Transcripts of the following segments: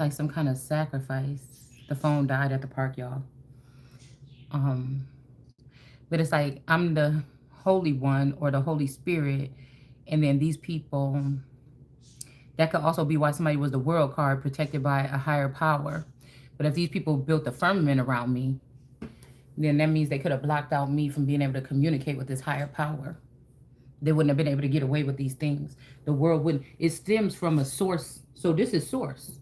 like some kind of sacrifice. The phone died at the park, y'all. Um, but it's like I'm the Holy One or the Holy Spirit, and then these people. That could also be why somebody was the World card, protected by a higher power. But if these people built the firmament around me, then that means they could have blocked out me from being able to communicate with this higher power. They wouldn't have been able to get away with these things. The world wouldn't. It stems from a source. So this is source,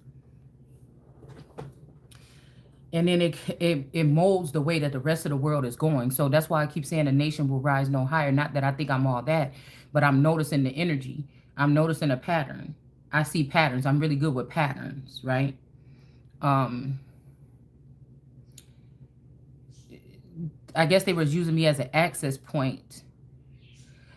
and then it molds the way that the rest of the world is going. So that's why I keep saying a nation will rise no higher. Not that I think I'm all that, but I'm noticing the energy. I'm noticing a pattern. I see patterns. I'm really good with patterns, right? Um, I guess they was using me as an access point.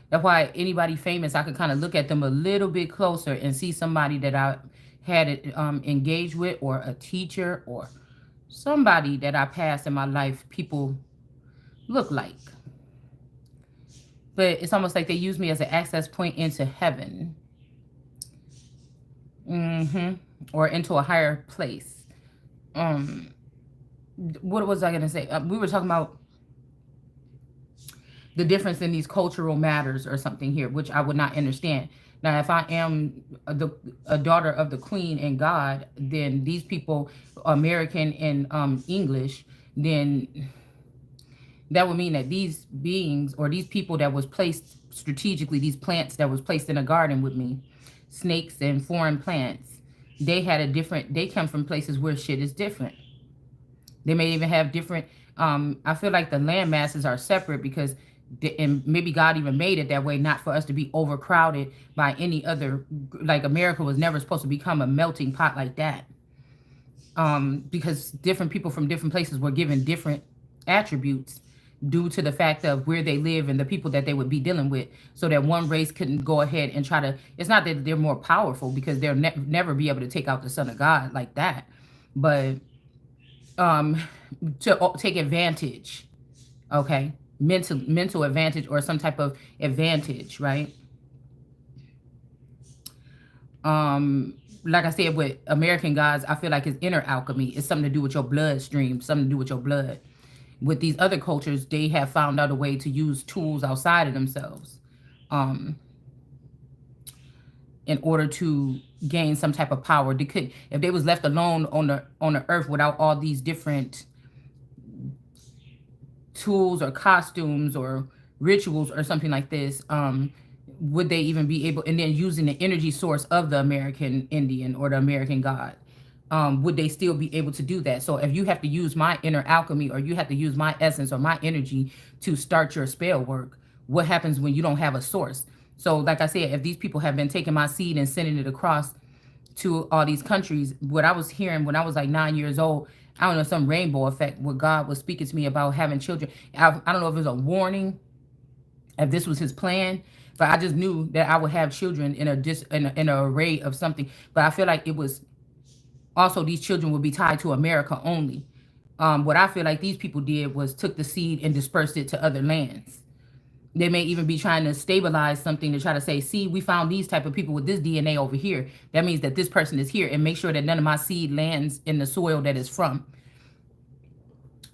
That's why anybody famous, I could kind of look at them a little bit closer and see somebody that I had it engaged with, or a teacher, or somebody that I passed in my life. People look like, but it's almost like they use me as an access point into heaven, or into a higher place. Um, what was I gonna say? We were talking about the difference in these cultural matters or something here, which I would not understand. Now, if I am a daughter of the Queen and God, then these people, American and English, then that would mean that these beings or these people that was placed strategically, these plants that was placed in a garden with me, snakes and foreign plants, they had a different. They come from places where shit is different. They may even have different. I feel like the land masses are separate because, and maybe God even made it that way, not for us to be overcrowded by any other. Like America was never supposed to become a melting pot like that. Because different people from different places were given different attributes due to the fact of where they live and the people that they would be dealing with, so that one race couldn't go ahead and try to. It's not that they're more powerful, because they'll never be able to take out the Son of God like that, but um to take advantage, okay, mental advantage or some type of advantage, right? Like I said, with American gods, I feel like it's inner alchemy. It's something to do with your bloodstream, something to do with your blood. With these other cultures, they have found out a way to use tools outside of themselves, um in order to gain some type of power. They could, if they was left alone on the earth without all these different tools or costumes or rituals or something like this, would they even be able, and then using the energy source of the American Indian or the American god, would they still be able to do that? So if you have to use my inner alchemy, or you have to use my essence or my energy to start your spell work, what happens when you don't have a source? So like I said, if these people have been taking my seed and sending it across to all these countries. What I was hearing when I was like 9 years old, I don't know, some rainbow effect, what God was speaking to me about having children. I don't know if it was a warning, if this was his plan, but I just knew that I would have children in in an array of something. But I feel like it was also, these children would be tied to America only. What I feel like these people did was took the seed and dispersed it to other lands. They may even be trying to stabilize something to try to say, see, we found these type of people with this DNA over here. That means that this person is here, and make sure that none of my seed lands in the soil that is from,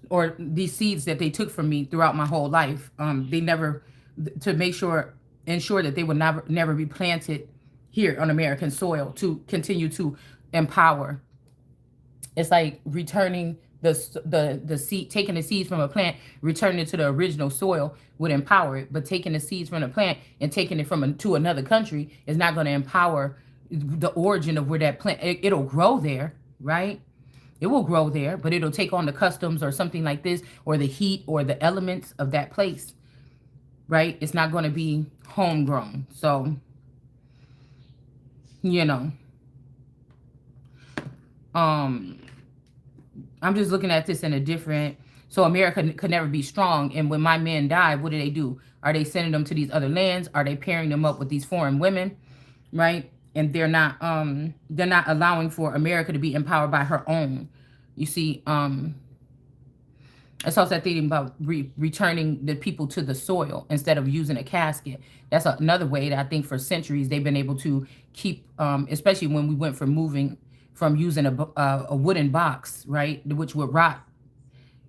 or these seeds that they took from me throughout my whole life. They never, to make sure, ensure that they would never be planted here on American soil to continue to empower. It's like returning the seed, taking the seeds from a plant, returning it to the original soil would empower it. But taking the seeds from the plant and taking it to another country is not going to empower the origin of where that plant. It'll grow there, right? It will grow there, but it'll take on the customs or something like this, or the heat or the elements of that place, right? It's not going to be homegrown. So, you know, um I'm just looking at this in a different. So America could never be strong. And when my men die, what do? Are they sending them to these other lands? Are they pairing them up with these foreign women, right? And they're not allowing for America to be empowered by her own. You see, it's also thinking about returning the people to the soil instead of using a casket. That's another way that I think for centuries they've been able to keep, especially when we went from moving from using a wooden box, right, which would rot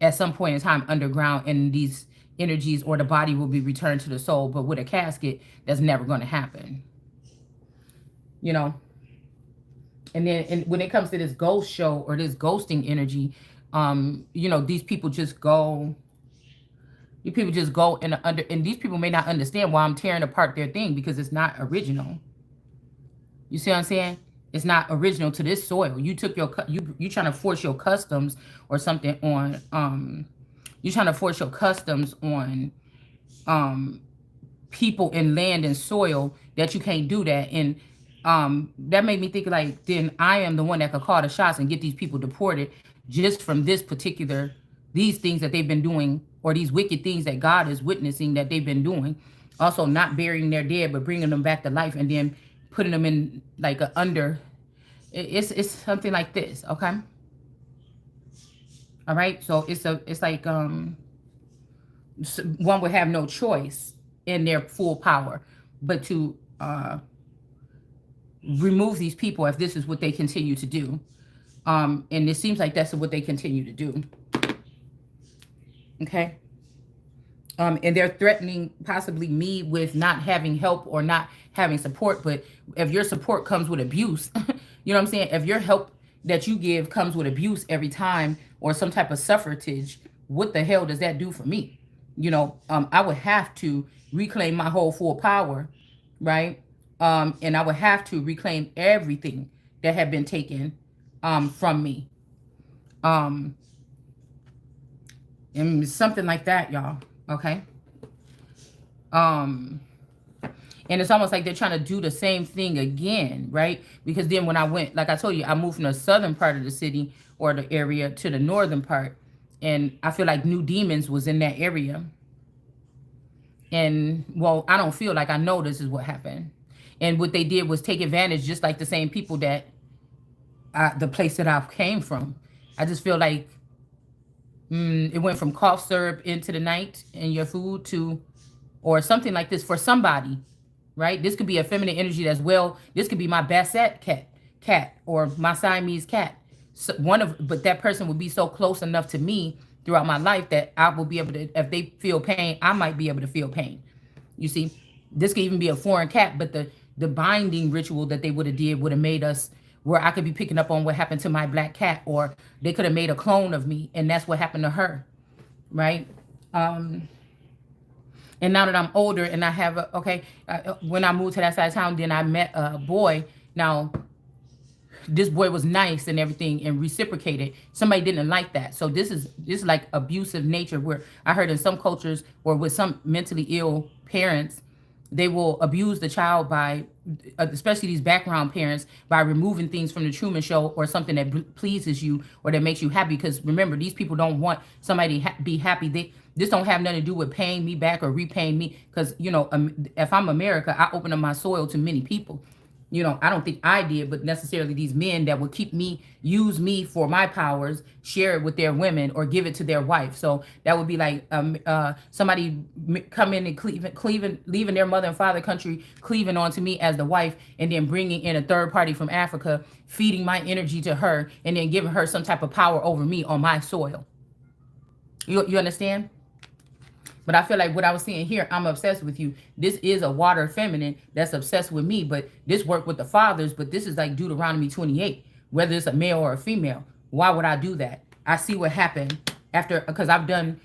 at some point in time underground, and these energies or the body will be returned to the soul. But with a casket, that's never going to happen, you know. And then when it comes to this ghost show or this ghosting energy, you know, these people just go. You people just go in the under, and these people may not understand why I'm tearing apart their thing, because it's not original. You see what I'm saying? It's not original to this soil. You took your you trying to force your customs or something on you trying to force your customs on um people and land and soil that you can't do that. And that made me think, like, then I am the one that could call the shots and get these people deported just from this particular, these things that they've been doing, or these wicked things that God is witnessing that they've been doing. Also not burying their dead but bringing them back to life, and then putting them in like a under, it's something like this. Okay, all right. So it's like one would have no choice in their full power but to remove these people if this is what they continue to do. And it seems like that's what they continue to do. Okay. And they're threatening possibly me with not having help or not having support. But if your support comes with abuse, you know what I'm saying? If your help that you give comes with abuse every time, or some type of suffrage, what the hell does that do for me? You know, I would have to reclaim my whole full power, right? And I would have to reclaim everything that had been taken from me. Um, and something like that, y'all. Okay. Um, and it's almost like they're trying to do the same thing again, right? Because then when I went, like I told you, I moved from the southern part of the city or the area to the northern part. And I feel like New Demons was in that area. And, well, I don't feel like, I know this is what happened. And what they did was take advantage, just like the same people that, the place that I came from. I just feel like it went from cough syrup into the night in your food to, or something like this for somebody, right? This could be a feminine energy as well. This could be my Basset cat, or my Siamese cat. So but that person would be so close enough to me throughout my life that I will be able to, if they feel pain, I might be able to feel pain. You see, this could even be a foreign cat, but the binding ritual that they would have did would have made us, where I could be picking up on what happened to my black cat, or they could have made a clone of me, and that's what happened to her, right? And now that I'm older and I have when I moved to that side of town, then I met a boy. Now, this boy was nice and everything and reciprocated. Somebody didn't like that. So this is like abusive nature, where I heard in some cultures, or with some mentally ill parents, they will abuse the child by, especially these background parents, by removing things from the Truman Show, or something that pleases you or that makes you happy. Because remember, these people don't want somebody to be happy. This don't have nothing to do with paying me back or repaying me. Because, you know, if I'm America, I open up my soil to many people. You know, I don't think I did, but necessarily these men that would keep me, use me for my powers, share it with their women, or give it to their wife. So that would be like somebody come in and cleaving, leaving their mother and father country, cleaving onto me as the wife, and then bringing in a third party from Africa, feeding my energy to her, and then giving her some type of power over me on my soil. You understand? But I feel like what I was seeing here, I'm obsessed with you. This is a water feminine that's obsessed with me, but this worked with the fathers, but this is like Deuteronomy 28, whether it's a male or a female. Why would I do that? I see what happened after, because I've done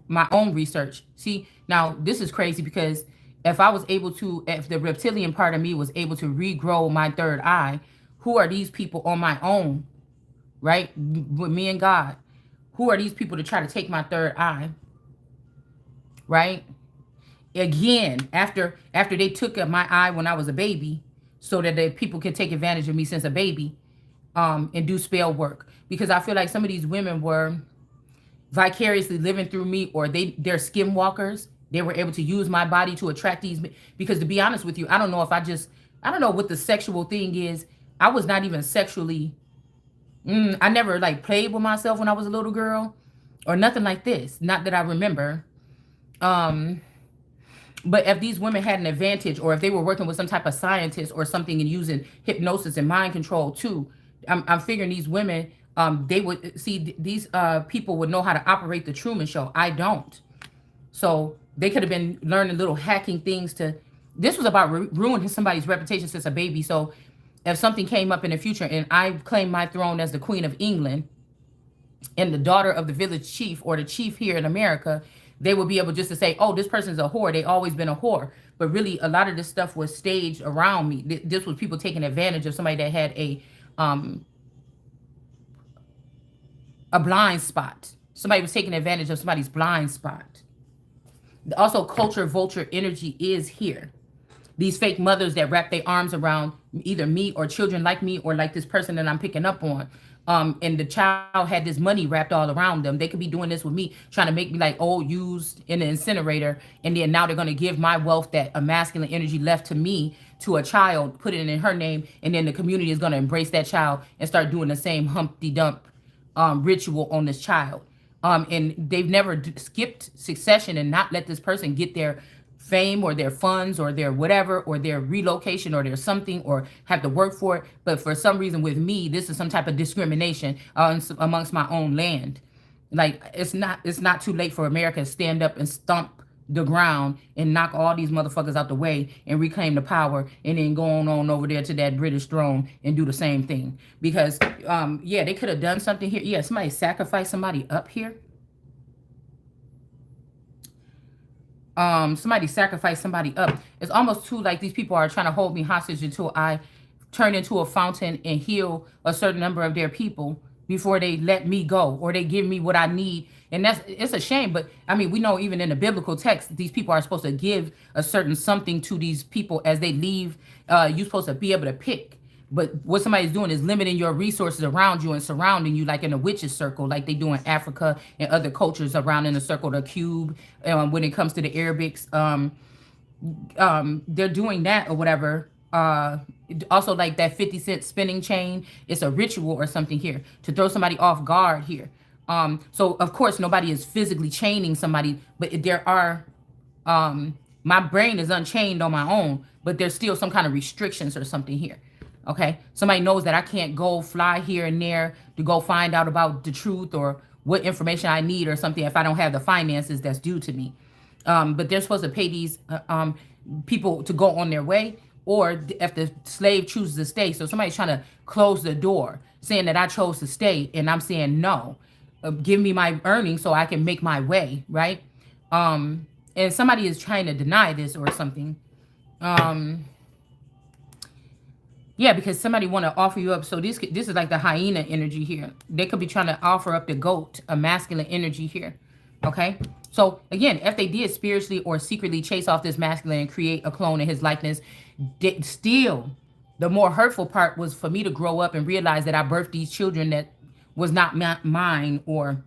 my own research. See, now this is crazy, because if I was able to, if the reptilian part of me was able to regrow my third eye, who are these people on my own, right? With me and God, who are these people to try to take my third eye? Right? Again, after they took my eye when I was a baby, so that the people can take advantage of me since a baby, and do spell work. Because I feel like some of these women were vicariously living through me, or they're skinwalkers. They were able to use my body to attract these. Because to be honest with you, I don't know what the sexual thing is. I was not even sexually, I never like played with myself when I was a little girl, or nothing like this. Not that I remember. But if these women had an advantage, or if they were working with some type of scientist or something and using hypnosis and mind control too, I'm figuring these women, they would see these people would know how to operate the Truman Show. I don't. So they could have been learning little hacking things to. This was about ruining somebody's reputation since a baby. So if something came up in the future and I claimed my throne as the Queen of England and the daughter of the village chief or the chief here in America, they would be able just to say, "Oh, this person's a whore. They always been a whore." But really, a lot of this stuff was staged around me. This was people taking advantage of somebody that had um, a blind spot. Somebody was taking advantage of somebody's blind spot. Also, culture vulture energy is here. These fake mothers that wrap their arms around either me or children like me or like this person that I'm picking up on. And the child had this money wrapped all around them. They could be doing this with me, trying to make me like, oh, used in the incinerator. And then now they're going to give my wealth that a masculine energy left to me to a child, put it in her name. And then the community is going to embrace that child and start doing the same Humpty Dump ritual on this child. And they've never skipped succession and not let this person get their fame or their funds or their whatever or their relocation or their something or have to work for it. But for some reason with me, this is some type of discrimination amongst my own land. Like it's not too late for America to stand up and stomp the ground and knock all these motherfuckers out the way and reclaim the power and then go on over there to that British throne and do the same thing. Because yeah, they could have done something here. Yeah, somebody sacrificed somebody up here. Somebody sacrificed somebody up. It's almost too like these people are trying to hold me hostage until I turn into a fountain and heal a certain number of their people before they let me go or they give me what I need. And it's a shame, but I mean, we know even in the biblical text, these people are supposed to give a certain something to these people as they leave. You're supposed to be able to pick. But what somebody's doing is limiting your resources around you and surrounding you, like in a witch's circle, like they do in Africa and other cultures around in the circle, the cube. When it comes to the Arabics, they're doing that or whatever. Also, like that 50-cent spinning chain, it's a ritual or something here to throw somebody off guard here. So of course nobody is physically chaining somebody, but there are. My brain is unchained on my own, but there's still some kind of restrictions or something here. Okay, somebody knows that I can't go fly here and there to go find out about the truth or what information I need or something if I don't have the finances that's due to me. But they're supposed to pay these people to go on their way, or if the slave chooses to stay. So somebody's trying to close the door, saying that I chose to stay, and I'm saying no. Give me my earnings so I can make my way, right? And somebody is trying to deny this or something. Yeah, because somebody want to offer you up. So this is like the hyena energy here. They could be trying to offer up the goat, a masculine energy here. Okay. So again, if they did spiritually or secretly chase off this masculine and create a clone in his likeness, still, the more hurtful part was for me to grow up and realize that I birthed these children that was not mine, or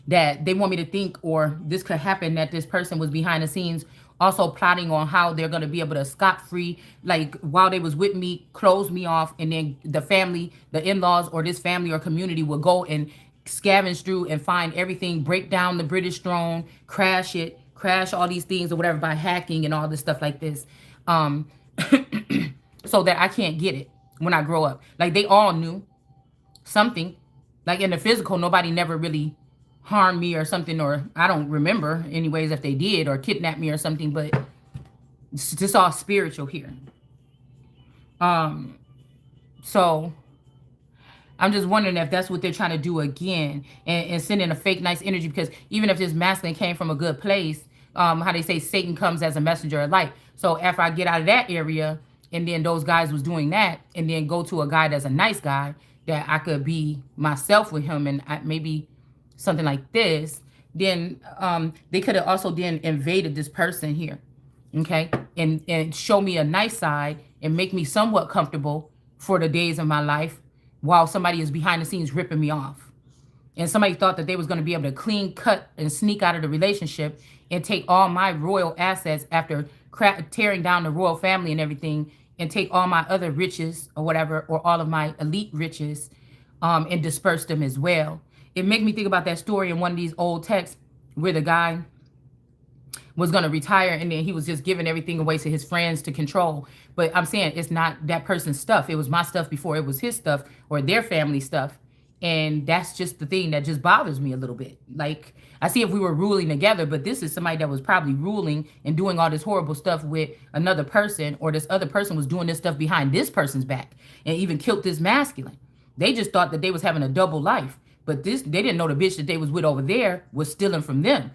that they want me to think, or this could happen, that this person was behind the scenes also plotting on how they're going to be able to scot-free, like while they was with me, close me off, and then the family, the in-laws or this family or community will go and scavenge through and find everything, break down the British throne, crash all these things or whatever by hacking and all this stuff like this, so that I can't get it when I grow up. Like they all knew something. Like in the physical, nobody never really harmed me or something, or I don't remember anyways if they did, or kidnapped me or something, but it's just all spiritual here. So I'm just wondering if that's what they're trying to do again, and send in a fake nice energy, because even if this masculine came from a good place, how they say Satan comes as a messenger of light. So after I get out of that area, and then those guys was doing that, and then go to a guy that's a nice guy, that I could be myself with him, and maybe something like this, then they could have also then invaded this person here, okay, and show me a nice side and make me somewhat comfortable for the days of my life, while somebody is behind the scenes ripping me off. And somebody thought that they was going to be able to clean cut and sneak out of the relationship and take all my royal assets after tearing down the royal family and everything, and take all my other riches or whatever, or all of my elite riches, and disperse them as well. It made me think about that story in one of these old texts where the guy was going to retire, and then he was just giving everything away to his friends to control. But I'm saying it's not that person's stuff. It was my stuff before it was his stuff or their family stuff. And that's just the thing that just bothers me a little bit. Like, I see if we were ruling together, but this is somebody that was probably ruling and doing all this horrible stuff with another person, or this other person was doing this stuff behind this person's back and even killed this masculine. They just thought that they was having a double life. But this, they didn't know the bitch that they was with over there was stealing from them,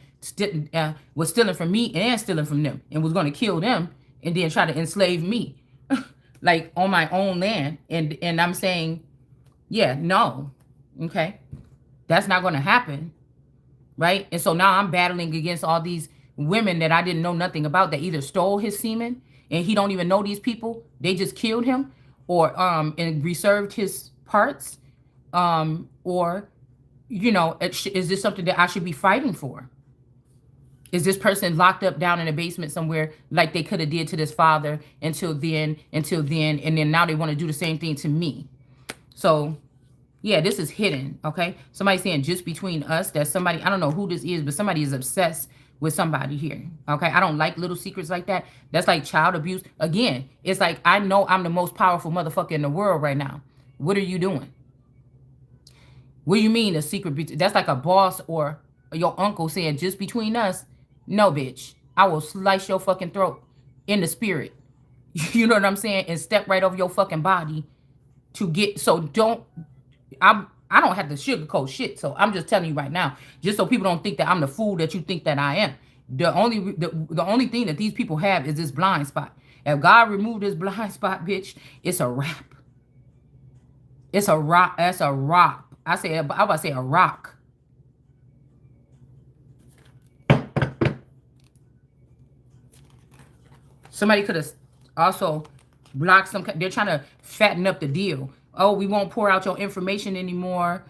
was stealing from me and stealing from them, and was going to kill them and then try to enslave me, like on my own land. And I'm saying, yeah, no, okay, that's not going to happen, right? And so now I'm battling against all these women that I didn't know nothing about, that either stole his semen and he don't even know these people, they just killed him, or and reserved his parts, or you know, is this something that I should be fighting for? Is this person locked up down in a basement somewhere like they could have did to this father until then, and then now they want to do the same thing to me? So, yeah, this is hidden, okay? Somebody saying just between us, that somebody, I don't know who this is, but somebody is obsessed with somebody here, okay? I don't like little secrets like that. That's like child abuse. Again, it's like, I know I'm the most powerful motherfucker in the world right now. What are you doing? What do you mean a secret? That's like a boss or your uncle saying just between us. No, bitch. I will slice your fucking throat in the spirit. You know what I'm saying? And step right over your fucking body to get. So don't. I don't have to sugarcoat shit. So I'm just telling you right now, just so people don't think that I'm the fool that you think that I am. The only thing that these people have is this blind spot. If God removed this blind spot, bitch, it's a wrap. It's a rock. That's a rock. I was about to say a rock. Somebody could have also blocked some. They're trying to fatten up the deal. Oh, we won't pour out your information anymore.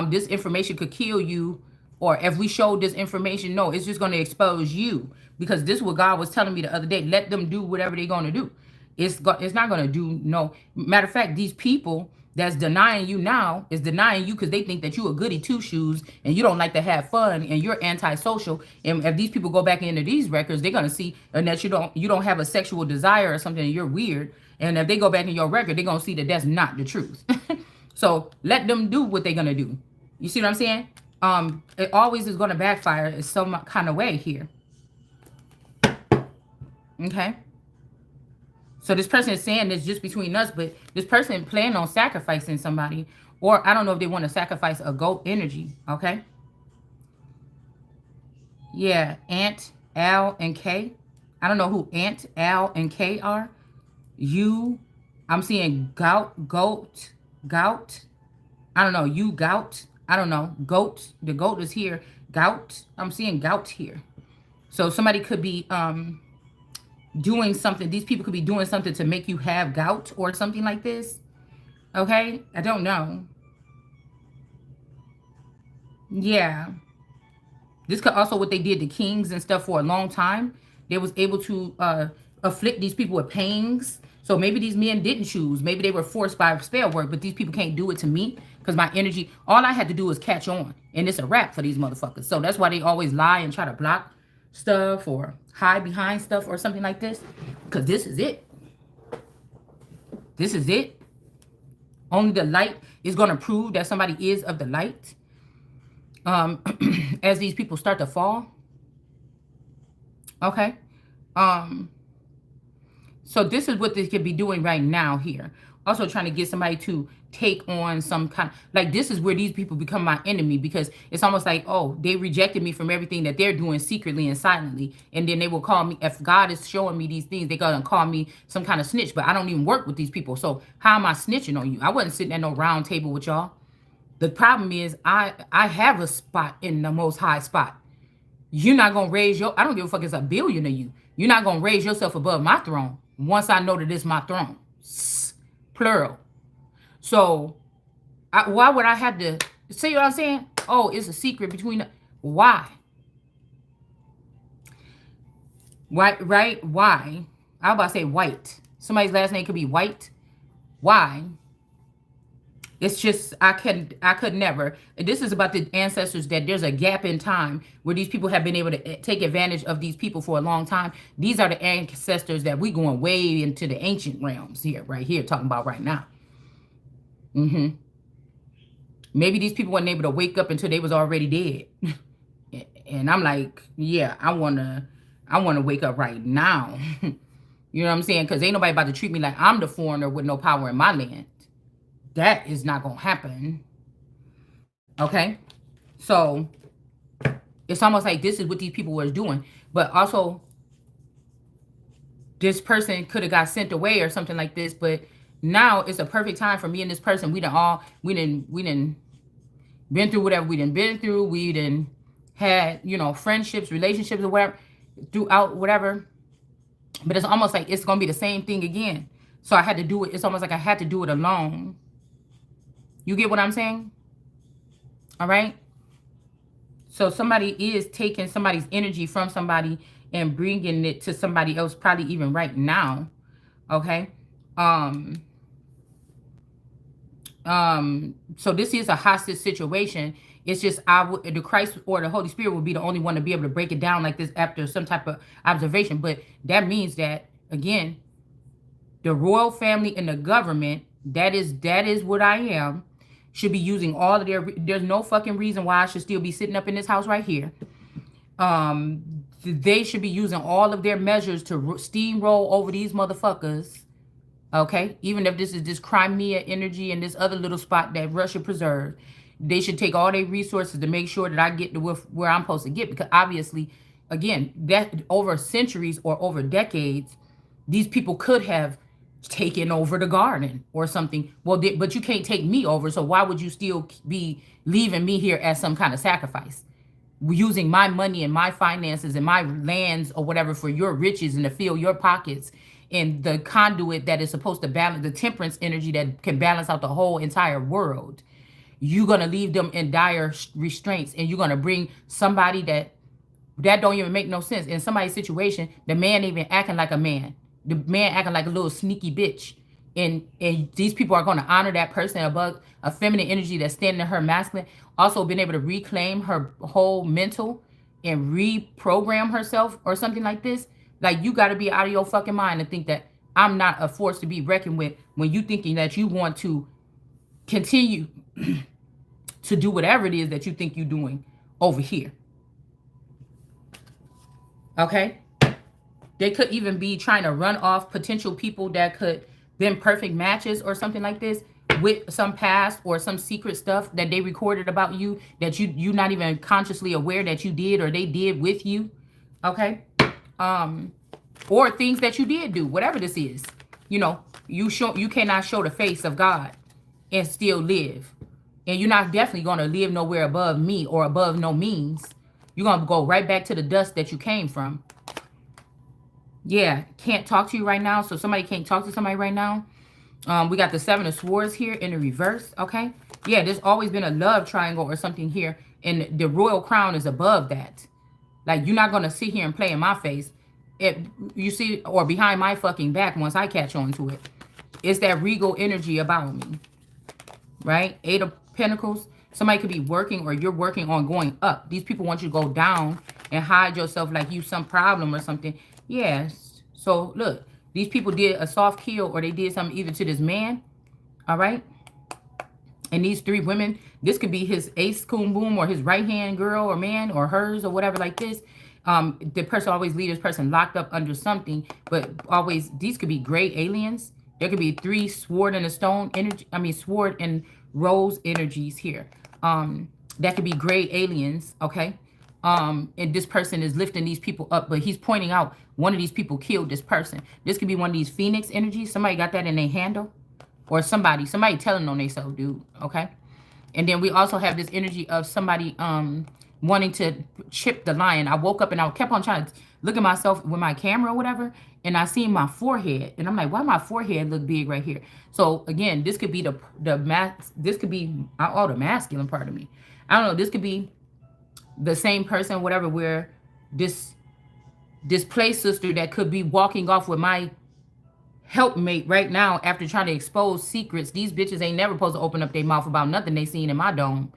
This information could kill you. Or if we showed this information, no, it's just going to expose you. Because this is what God was telling me the other day. Let them do whatever they're going to do. It's not going to do no. Matter of fact, these people that's denying you now is denying you because they think that you a goody two shoes and you don't like to have fun and you're antisocial. And if these people go back into these records, they're gonna see that you don't have a sexual desire or something, and you're weird. And if they go back in your record, they're gonna see that that's not the truth. So let them do what they're gonna do. You see what I'm saying? It always is gonna backfire in some kind of way here. Okay. So this person is saying this just between us, but this person planning on sacrificing somebody. Or I don't know if they want to sacrifice a goat energy, okay? Yeah, Ant, Al, and K. I don't know who Ant, Al, and K are. I'm seeing gout. I don't know, you gout. I don't know, goat. The goat is here. Gout. I'm seeing gout here. So somebody could be... doing something. These people could be doing something to make you have gout or something like this. Okay? I don't know. Yeah. This could also what they did to kings and stuff for a long time. They was able to afflict these people with pains. So maybe these men didn't choose. Maybe they were forced by spell work, but these people can't do it to me because my energy, all I had to do was catch on. And it's a wrap for these motherfuckers. So that's why they always lie and try to block stuff or hide behind stuff or something like this, because this is it. This is it. Only the light is going to prove that somebody is of the light. As these people start to fall. Okay. So this is what they could be doing right now here. Also trying to get somebody to take on some kind, like this is where these people become my enemy, because it's almost like, oh, they rejected me from everything that they're doing secretly and silently. And then they will call me, if God is showing me these things, they're going to call me some kind of snitch, but I don't even work with these people. So how am I snitching on you? I wasn't sitting at no round table with y'all. The problem is I have a spot in the most high spot. You're not going to raise I don't give a fuck, it's a billion of you. You're not going to raise yourself above my throne once I know that it's my throne. Plural. So, why would I have to see what I'm saying? Oh, it's a secret between... Why? Why, right? Why? I was about to say white. Somebody's last name could be White. Why? It's just I could never. This is about the ancestors, that there's a gap in time where these people have been able to take advantage of these people for a long time. These are the ancestors that we going way into the ancient realms here, right here, talking about right now. Maybe these people weren't able to wake up until they was already dead. And I'm like, yeah, I wanna wake up right now. You know what I'm saying? Because ain't nobody about to treat me like I'm the foreigner with no power in my land. That is not gonna happen. Okay? So it's almost like this is what these people were doing. But also, this person could have got sent away or something like this. But now it's a perfect time for me and this person. We done been through whatever we done been through. We done had, friendships, relationships, or whatever, throughout whatever. But it's almost like it's gonna be the same thing again. So I had to do it. It's almost like I had to do it alone. You get what I'm saying? All right. So somebody is taking somebody's energy from somebody and bringing it to somebody else, probably even right now. Okay. Um, so this is a hostage situation. It's just the Christ or the Holy Spirit would be the only one to be able to break it down like this after some type of observation. But that means that, again, the royal family and the government, that is what I am, should be using all of there's no fucking reason why I should still be sitting up in this house right here. They should be using all of their measures to steamroll over these motherfuckers. Okay, even if this is this Crimea energy and this other little spot that Russia preserved, they should take all their resources to make sure that I get to where I'm supposed to get. Because obviously, again, that over centuries or over decades, these people could have taken over the garden or something. Well, but you can't take me over, so why would you still be leaving me here as some kind of sacrifice? Using my money and my finances and my lands or whatever for your riches and to fill your pockets, and the conduit that is supposed to balance the temperance energy that can balance out the whole entire world. You're going to leave them in dire restraints, and you're going to bring somebody that don't even make no sense. In somebody's situation, the man ain't even acting like a man. The man acting like a little sneaky bitch. And these people are going to honor that person above a feminine energy that's standing in her masculine. Also been able to reclaim her whole mental and reprogram herself or something like this. Like, you got to be out of your fucking mind and think that I'm not a force to be reckoned with when you thinking that you want to continue to do whatever it is that you think you're doing over here. Okay? They could even be trying to run off potential people that could been perfect matches or something like this with some past or some secret stuff that they recorded about you that you not even consciously aware that you did or they did with you. Okay? Or things that you did do, whatever this is. You cannot show the face of God and still live. And you're not definitely going to live nowhere above me or above no means. You're going to go right back to the dust that you came from. Yeah, can't talk to you right now. So somebody can't talk to somebody right now. We got the Seven of Swords here in the reverse, okay? Yeah, there's always been a love triangle or something here. And the royal crown is above that. Like, you're not going to sit here and play in my face. You see, or behind my fucking back once I catch on to it. It's that regal energy about me. Right? Eight of Pentacles. Somebody could be working or you're working on going up. These people want you to go down and hide yourself like you some problem or something. Yes. So, look. These people did a soft kill or they did something either to this man. All right? And these three women, this could be his ace coon boom or his right-hand girl or man or hers or whatever like this. The person always leaves this person locked up under something. But always, these could be gray aliens. There could be three sword and a stone energy. I mean, sword and rose energies here. That could be gray aliens, okay? And this person is lifting these people up, but he's pointing out one of these people killed this person. This could be one of these phoenix energies. Somebody got that in their handle. Or somebody telling on themselves, dude, okay? And then we also have this energy of somebody wanting to chip the lion. I woke up and I kept on trying to look at myself with my camera or whatever, and I seen my forehead, and I'm like, why my forehead look big right here? So again, this could be this could be the masculine part of me. I don't know. This could be the same person, whatever. Where this play sister that could be walking off with my helpmate right now after trying to expose secrets. These bitches ain't never supposed to open up their mouth about nothing they seen in my dome.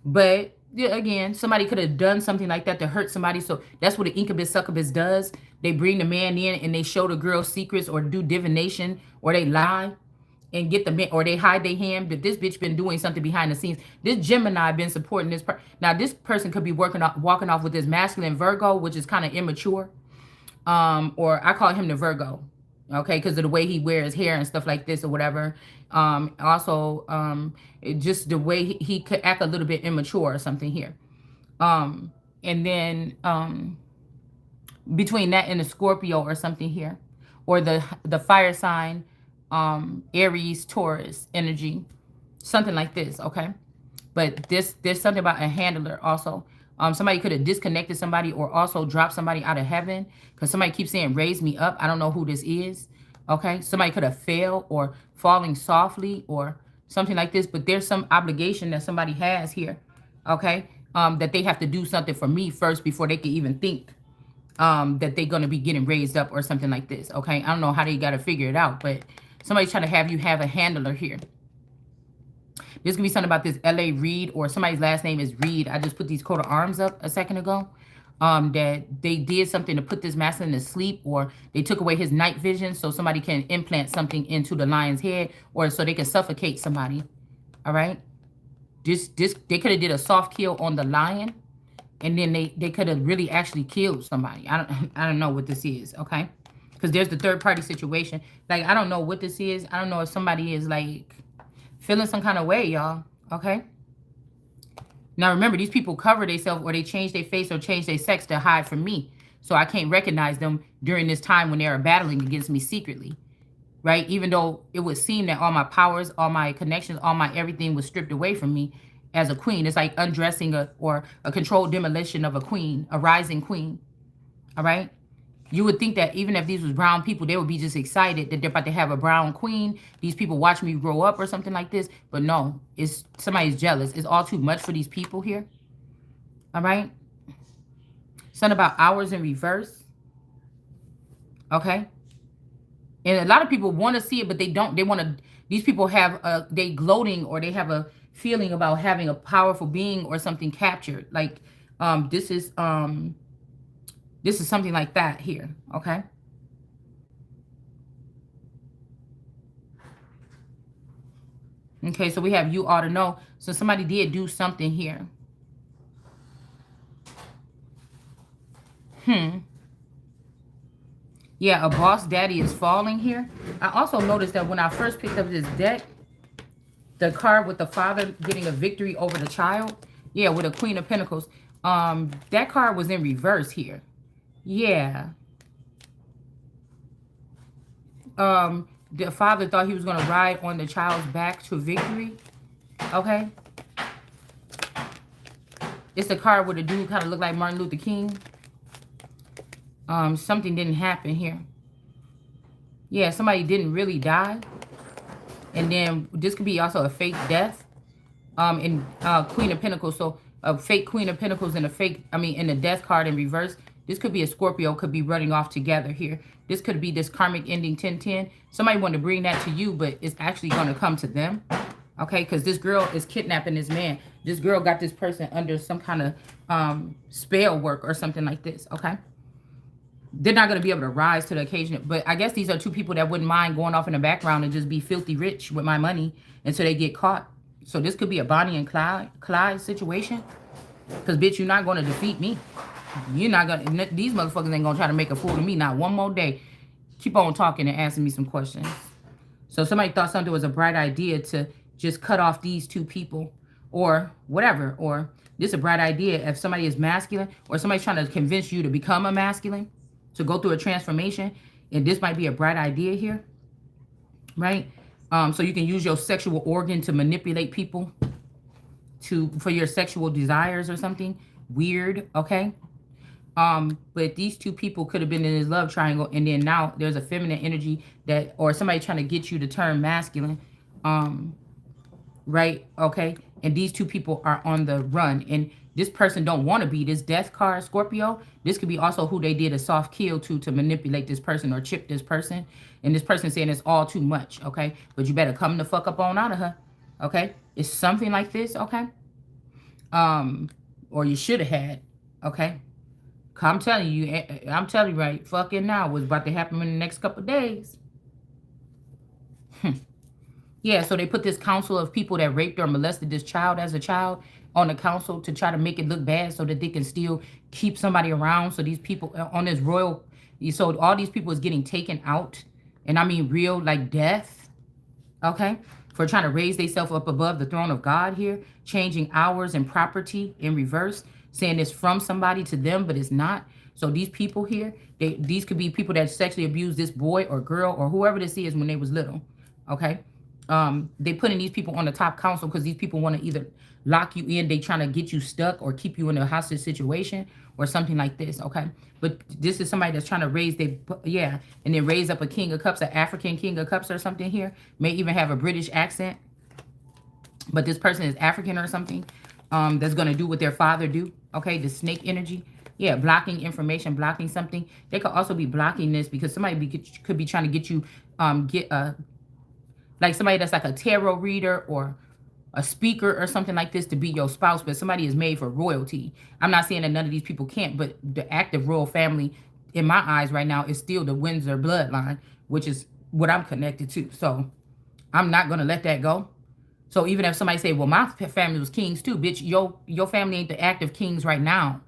But yeah, again, somebody could have done something like that to hurt somebody. So that's what an incubus succubus does. They bring the man in and they show the girl secrets or do divination or they lie and get the man or they hide their hand. But this bitch been doing something behind the scenes. This Gemini been supporting this. Now this person could be walking off with this masculine Virgo, which is kind of immature. Or I call him the Virgo, okay, because of the way he wears hair and stuff like this or whatever. Also, just the way he could act a little bit immature or something here. And then between that and the Scorpio or something here, or the fire sign, Aries, Taurus energy, something like this, okay. But there's something about a handler also. Somebody could have disconnected somebody or also dropped somebody out of heaven because somebody keeps saying, raise me up. I don't know who this is. Okay. Somebody could have failed or falling softly or something like this. But there's some obligation that somebody has here. Okay. That they have to do something for me first before they can even think that they're going to be getting raised up or something like this. Okay. I don't know how they got to figure it out, but somebody's trying to have you have a handler here. There's going to be something about this L.A. Reed or somebody's last name is Reed. I just put these coat of arms up a second ago. That they did something to put this masculine to sleep or they took away his night vision so somebody can implant something into the lion's head or so they can suffocate somebody. All right. They could have did a soft kill on the lion and then they could have really actually killed somebody. I don't know what this is. Okay. Because there's the third party situation. Like, I don't know what this is. I don't know if somebody is like feeling some kind of way, y'all. Okay. Now, remember, these people cover themselves or they change their face or change their sex to hide from me. So I can't recognize them during this time when they are battling against me secretly. Right? Even though it would seem that all my powers, all my connections, all my everything was stripped away from me as a queen. It's like undressing or a controlled demolition of a queen, a rising queen. All right? You would think that even if these was brown people, they would be just excited that they're about to have a brown queen. These people watch me grow up or something like this. But no, it's somebody's jealous. It's all too much for these people here. All right. Something about hours in reverse. Okay. And a lot of people want to see it, but they don't. They want to, these people have, they gloating or they have a feeling about having a powerful being or something captured. Like this is something like that here, okay? Okay, so we have you ought to know. So somebody did do something here. Yeah, a boss daddy is falling here. I also noticed that when I first picked up this deck, the card with the father getting a victory over the child. Yeah, with a Queen of Pentacles. That card was in reverse here. Yeah. The father thought he was going to ride on the child's back to victory. Okay. It's the card where the dude kind of looked like Martin Luther King. Something didn't happen here. Yeah, somebody didn't really die. And then this could be also a fake death. In Queen of Pentacles. So a fake Queen of Pentacles and a fake, in the death card in reverse. This could be a Scorpio, could be running off together here. This could be this karmic ending 1010. Somebody wanted to bring that to you, but it's actually going to come to them. Okay, because this girl is kidnapping this man. This girl got this person under some kind of spell work or something like this. Okay. They're not going to be able to rise to the occasion. But I guess these are two people that wouldn't mind going off in the background and just be filthy rich with my money until they get caught. So this could be a Bonnie and Clyde situation. Because, bitch, you're not going to defeat me. You're not going to, these motherfuckers ain't going to try to make a fool of me not one more day. Keep on talking and asking me some questions. So somebody thought something was a bright idea to just cut off these two people or whatever. Or this is a bright idea if somebody is masculine or somebody's trying to convince you to become a masculine, to go through a transformation. And this might be a bright idea here, right? So you can use your sexual organ to manipulate people for your sexual desires or something weird, okay? But these two people could have been in this love triangle, and then now there's a feminine energy that, or somebody trying to get you to turn masculine, right? Okay, and these two people are on the run. And this person don't want to be this death card, Scorpio. This could be also who they did a soft kill to manipulate this person or chip this person. And this person saying it's all too much, okay? But you better come the fuck up on out of her, okay? It's something like this, okay? Or you should have had, okay? I'm telling you right fucking now what's about to happen in the next couple of days. Yeah, so they put this council of people that raped or molested this child as a child on the council to try to make it look bad so that they can still keep somebody around. So these people on this royal, so all these people is getting taken out. And I mean real, like death, okay? For trying to raise themselves up above the throne of God here, changing hours and property in reverse, saying it's from somebody to them, but it's not. So these people here, these could be people that sexually abused this boy or girl or whoever this is when they was little, okay? They putting these people on the top council because these people want to either lock you in, they trying to get you stuck or keep you in a hostage situation or something like this, okay? But this is somebody that's trying to raise and then raise up a king of cups, an African king of cups or something here. May even have a British accent, but this person is African or something. That's going to do what their father do, okay? The snake energy. Yeah, blocking information, blocking something. They could also be blocking this because somebody could be trying to get you, like somebody that's like a tarot reader or a speaker or something like this to be your spouse, but somebody is made for royalty. I'm not saying that none of these people can't, but the active royal family, in my eyes right now, is still the Windsor bloodline, which is what I'm connected to. So I'm not going to let that go. So even if somebody say, well, my family was kings too, bitch, your family ain't the active kings right now.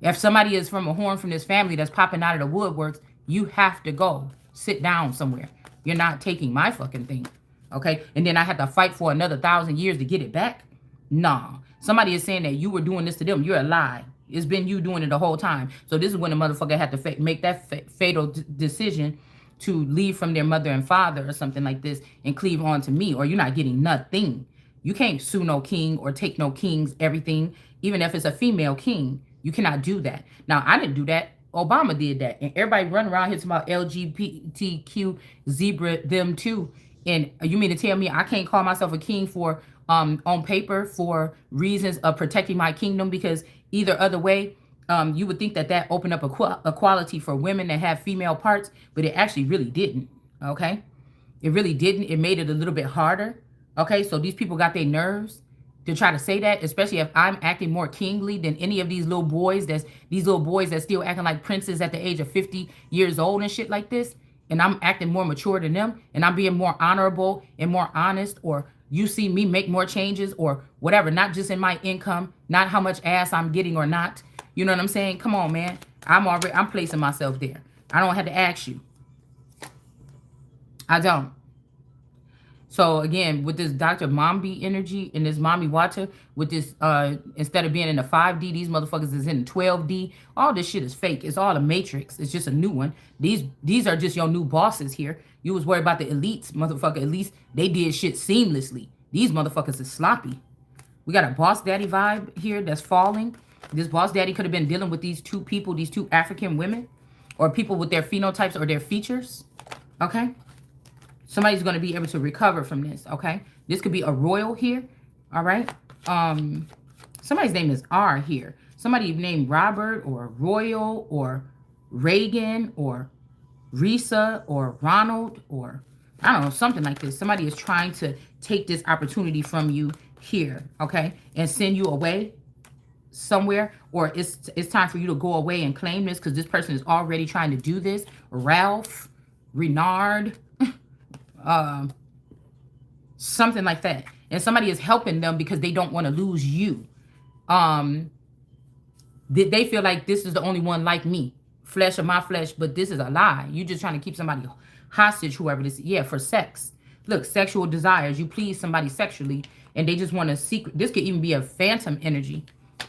If somebody is from a horn from this family that's popping out of the woodworks, you have to go sit down somewhere. You're not taking my fucking thing, okay? And then I have to fight for another 1,000 years to get it back? Nah. Somebody is saying that you were doing this to them. You're a lie. It's been you doing it the whole time. So this is when the motherfucker had to make that fatal decision to leave from their mother and father or something like this and cleave on to me, or you're not getting nothing. You can't sue no king or take no king's everything, even if it's a female king. You cannot do that. Now, I didn't do that. Obama did that. And everybody running around here talking about LGBTQ, zebra, them too. And you mean to tell me I can't call myself a king for, on paper, for reasons of protecting my kingdom? Because either other way, you would think that that opened up equality for women that have female parts, but it actually really didn't, okay? It really didn't. It made it a little bit harder, okay? So these people got their nerves to try to say that, especially if I'm acting more kingly than any of these little boys that's still acting like princes at the age of 50 years old and shit like this, and I'm acting more mature than them, and I'm being more honorable and more honest, or you see me make more changes or whatever, not just in my income, not how much ass I'm getting or not. You know what I'm saying? Come on, man. I'm placing myself there. I don't have to ask you. I don't. So again, with this Dr. Mombi energy and this Mommy Water, with this, instead of being in the 5D, these motherfuckers is in 12D. All this shit is fake. It's all a matrix. It's just a new one. These are just your new bosses here. You was worried about the elites, motherfucker. At least they did shit seamlessly. These motherfuckers is sloppy. We got a boss daddy vibe here that's falling. This boss daddy could have been dealing with these two people, these two African women, or people with their phenotypes or their features. Okay? Somebody's going to be able to recover from this, okay? This could be a royal here, all right? Somebody's name is R here. Somebody named Robert or Royal or Reagan or Risa or Ronald or, I don't know, something like this. Somebody is trying to take this opportunity from you here, okay? And send you away somewhere, or it's time for you to go away and claim this because this person is already trying to do this. Ralph, Renard, something like that. And somebody is helping them because they don't want to lose you. They feel like this is the only one like me, flesh of my flesh, but this is a lie. You're just trying to keep somebody hostage, whoever this is. Yeah, for sex. Look, sexual desires. You please somebody sexually and they just want to secret. This could even be a phantom energy.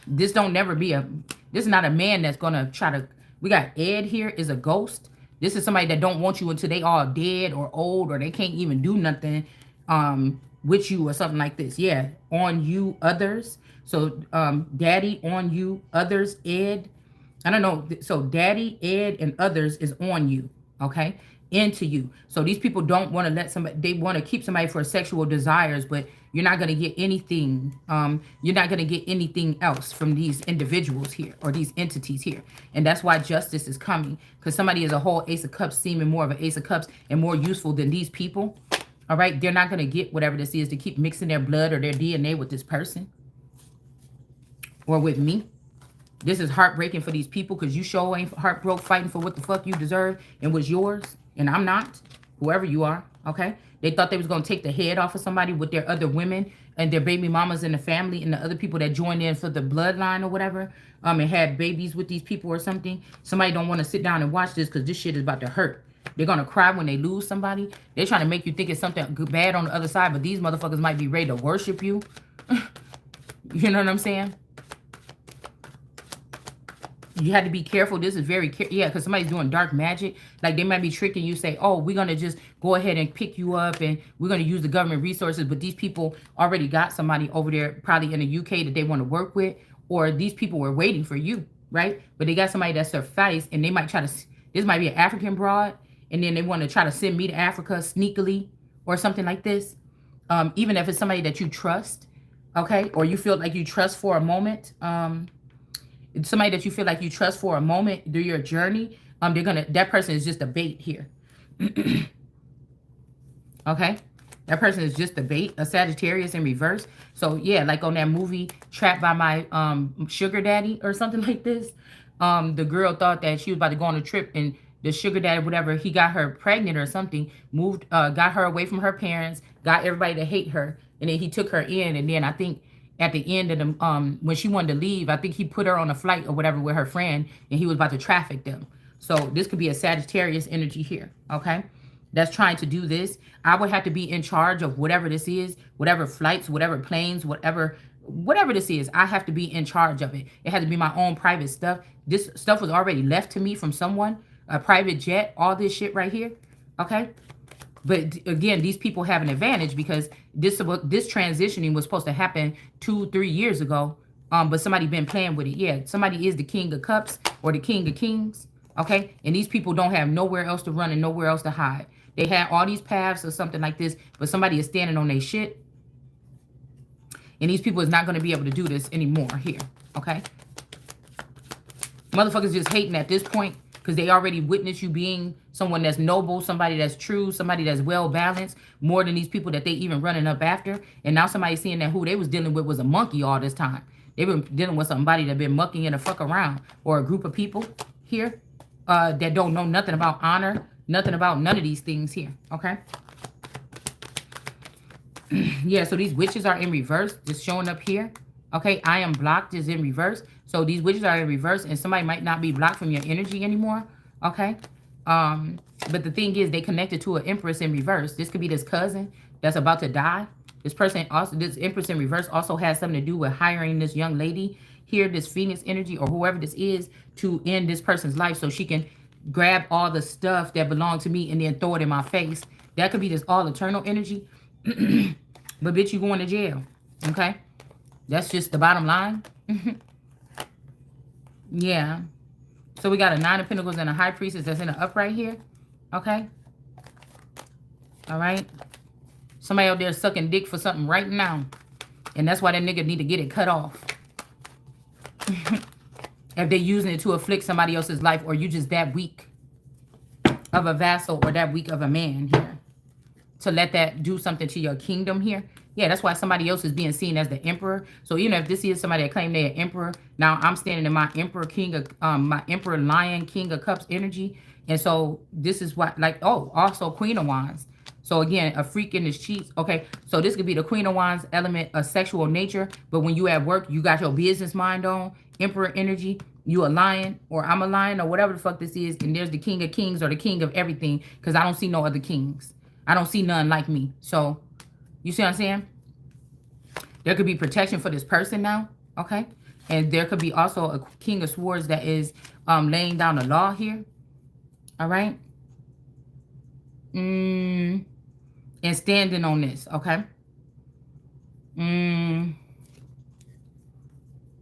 This don't never be this is not a man that's going to try to, we got Ed here is a ghost. This is somebody that don't want you until they all dead or old or they can't even do nothing with you or something like this. Yeah, on you, others. So daddy, on you, others, Ed. I don't know. So daddy, Ed, and others is on you, okay? Into you. So these people don't want to let somebody, they want to keep somebody for sexual desires, but You're not going to get anything. You're not going to get anything else from these individuals here or these entities here. And that's why justice is coming. Because somebody is a whole Ace of Cups, seeming more of an Ace of Cups and more useful than these people. All right. They're not going to get whatever this is to keep mixing their blood or their DNA with this person or with me. This is heartbreaking for these people because you sure ain't heartbroke fighting for what the fuck you deserve and was yours. And I'm not. Whoever you are. Okay. They thought they was going to take the head off of somebody with their other women and their baby mamas in the family and the other people that joined in for the bloodline or whatever. And had babies with these people or something. Somebody don't want to sit down and watch this because this shit is about to hurt. They're going to cry when they lose somebody. They're trying to make you think it's something bad on the other side. But these motherfuckers might be ready to worship you. You know what I'm saying? You had to be careful. This is very, yeah, because somebody's doing dark magic. Like they might be tricking you, say, oh, we're going to just go ahead and pick you up and we're going to use the government resources. But these people already got somebody over there probably in the UK that they want to work with. Or these people were waiting for you, right? But they got somebody that suffice and they might try to, this might be an African broad. And then they want to try to send me to Africa sneakily or something like this. Even if it's somebody that you trust, okay? Or you feel like you trust for a moment. Somebody that you feel like you trust for a moment through your journey, that person is just a bait here. Okay? That person is just a bait, a Sagittarius in reverse. So yeah, like on that movie, Trapped by My Sugar Daddy or something like this. The girl thought that she was about to go on a trip and the sugar daddy, whatever, he got her pregnant or something, got her away from her parents, got everybody to hate her, and then he took her in, and then I think at the end of the when she wanted to leave, I think he put her on a flight or whatever with her friend, and he was about to traffic them. So this could be a Sagittarius energy here, okay? That's trying to do this. I would have to be in charge of whatever this is, whatever flights, whatever planes, whatever this is. I have to be in charge of it. It had to be my own private stuff. This stuff was already left to me from someone, a private jet, all this shit right here, okay? But again, these people have an advantage because this transitioning was supposed to happen 2-3 years ago. But somebody been playing with it. Yeah, somebody is the King of Cups or the King of Kings. Okay. And these people don't have nowhere else to run and nowhere else to hide. They had all these paths or something like this, but somebody is standing on their shit. And these people is not going to be able to do this anymore here. Okay. Motherfuckers just hating at this point because they already witnessed you being someone that's noble, somebody that's true, somebody that's well-balanced, more than these people that they even running up after. And now somebody seeing that who they was dealing with was a monkey all this time. They've been dealing with somebody that been mucking in the fuck around, or a group of people here that don't know nothing about honor, nothing about none of these things here, okay? Yeah, so these witches are in reverse, just showing up here. Okay, I am blocked is in reverse. So these witches are in reverse and somebody might not be blocked from your energy anymore. Okay. But the thing is they connected to an Empress in reverse. This could be this cousin that's about to die. This person also, this Empress in reverse also has something to do with hiring this young lady here, this Phoenix energy or whoever this is, to end this person's life so she can grab all the stuff that belonged to me and then throw it in my face. That could be this all eternal energy. But bitch, you going to jail. Okay. That's just the bottom line. Yeah. So we got a 9 of Pentacles and a High Priestess that's in the upright here. Okay. All right. Somebody out there sucking dick for something right now. And that's why that nigga need to get it cut off. If they're using it to afflict somebody else's life, or you just that weak of a vassal or that weak of a man here to let that do something to your kingdom here. Yeah, that's why somebody else is being seen as the emperor. So, you know, if this is somebody that claimed they're an emperor, now I'm standing in my emperor king of, my emperor lion king of cups energy. And so this is what, like, oh, also Queen of Wands. So again, a freak in his cheeks. Okay, so this could be the Queen of Wands element of sexual nature. But when you at work, you got your business mind on, emperor energy. You a lion, or I'm a lion, or whatever the fuck this is. And there's the King of Kings or the King of everything, because I don't see no other kings. I don't see none like me. So, you see what I'm saying? There could be protection for this person now, okay? And there could be also a King of Swords that is laying down the law here, all right? And standing on this, okay?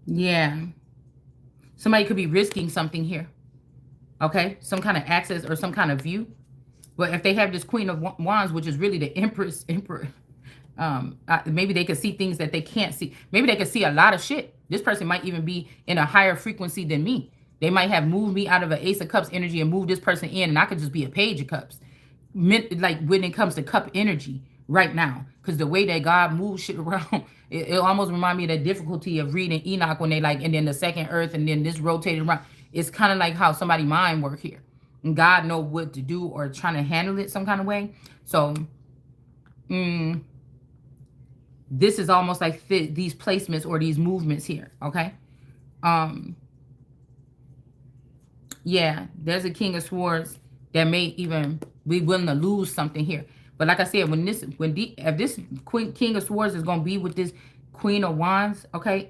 Yeah. Somebody could be risking something here, okay? Some kind of access or some kind of view. But if they have this Queen of Wands, which is really the emperor, Maybe they could see things that they can't see. Maybe they could see a lot of shit. This person might even be in a higher frequency than me. They might have moved me out of an Ace of Cups energy and moved this person in, and I could just be a Page of Cups. Like when it comes to cup energy right now, because the way that God moves shit around, it almost remind me of the difficulty of reading Enoch when they like, and then the second earth, and then this rotated around. It's kind of like how somebody mind work here, and God know what to do or trying to handle it some kind of way. So, this is almost like these placements or these movements here. Okay. Yeah, there's a King of Swords that may even be willing to lose something here. But like I said, if this King of Swords is gonna be with this Queen of Wands, okay,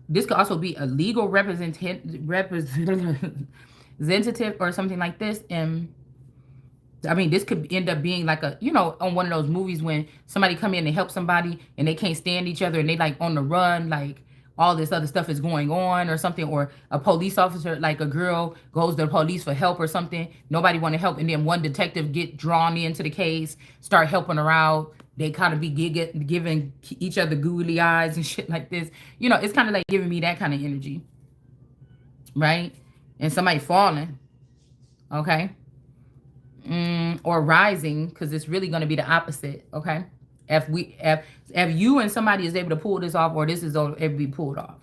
this could also be a legal representative or something like this. And I mean, this could end up being like a, on one of those movies when somebody come in and help somebody and they can't stand each other and they like on the run, like all this other stuff is going on or something, or a police officer, like a girl goes to the police for help or something. Nobody want to help. And then one detective get drawn into the case, start helping her out. They kind of be giving each other googly eyes and shit like this. It's kind of like giving me that kind of energy. Right? And somebody falling. Okay? Or rising, because it's really going to be the opposite. Okay? If you and somebody is able to pull this off, or this is able to be pulled off.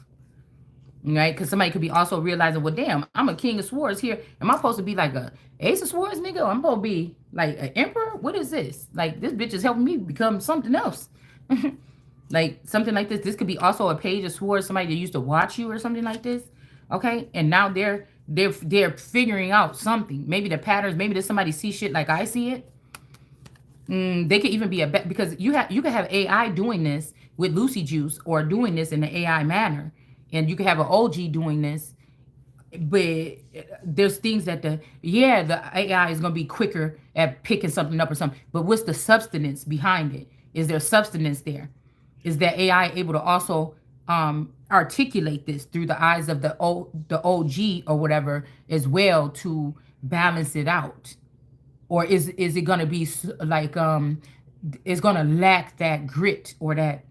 Right? Because somebody could be also realizing, well, damn, I'm a King of Swords here. Am I supposed to be like a Ace of Swords nigga? Or I'm supposed to be like an Emperor? What is this? Like, this bitch is helping me become something else. Like, something like this. This could be also a Page of Swords, somebody that used to watch you or something like this. Okay? And now they're figuring out something. Maybe the patterns. Maybe there's somebody see shit like I see it. They could even be because you could have AI doing this with Lucy Juice, or doing this in the AI manner. And you could have an OG doing this, but there's things that the AI is going to be quicker at picking something up or something. But what's the substance behind it? Is there substance there? Is that AI able to also articulate this through the eyes of the OG or whatever as well, to balance it out? Or is it going to be like, it's going to lack that grit or that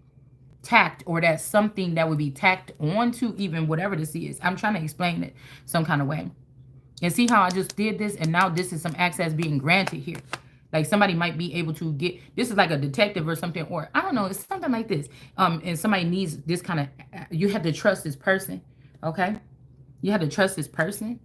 tact, or that something that would be tacked onto even whatever this is. I'm trying to explain it some kind of way. And see how I just did this, and now this is some access being granted here. Like somebody might be able to get, this is like a detective or something, or I don't know, it's something like this. And somebody needs this kind of, you have to trust this person, okay? You have to trust this person.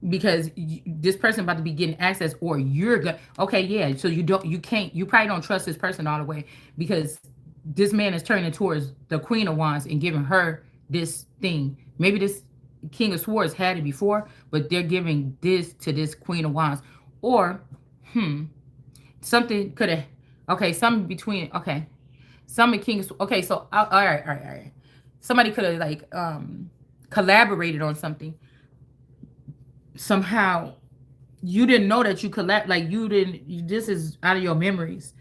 Because this person about to be getting access, or you're good. Okay, yeah. So you probably don't trust this person all the way, because this man is turning towards the Queen of Wands and giving her this thing. Maybe this King of Swords had it before, but they're giving this to this Queen of Wands. Or, something could have, okay, something between, okay, some King of, okay, so, all right. Somebody could have like, collaborated on something. Somehow you didn't know that you collapsed, like this is out of your memories.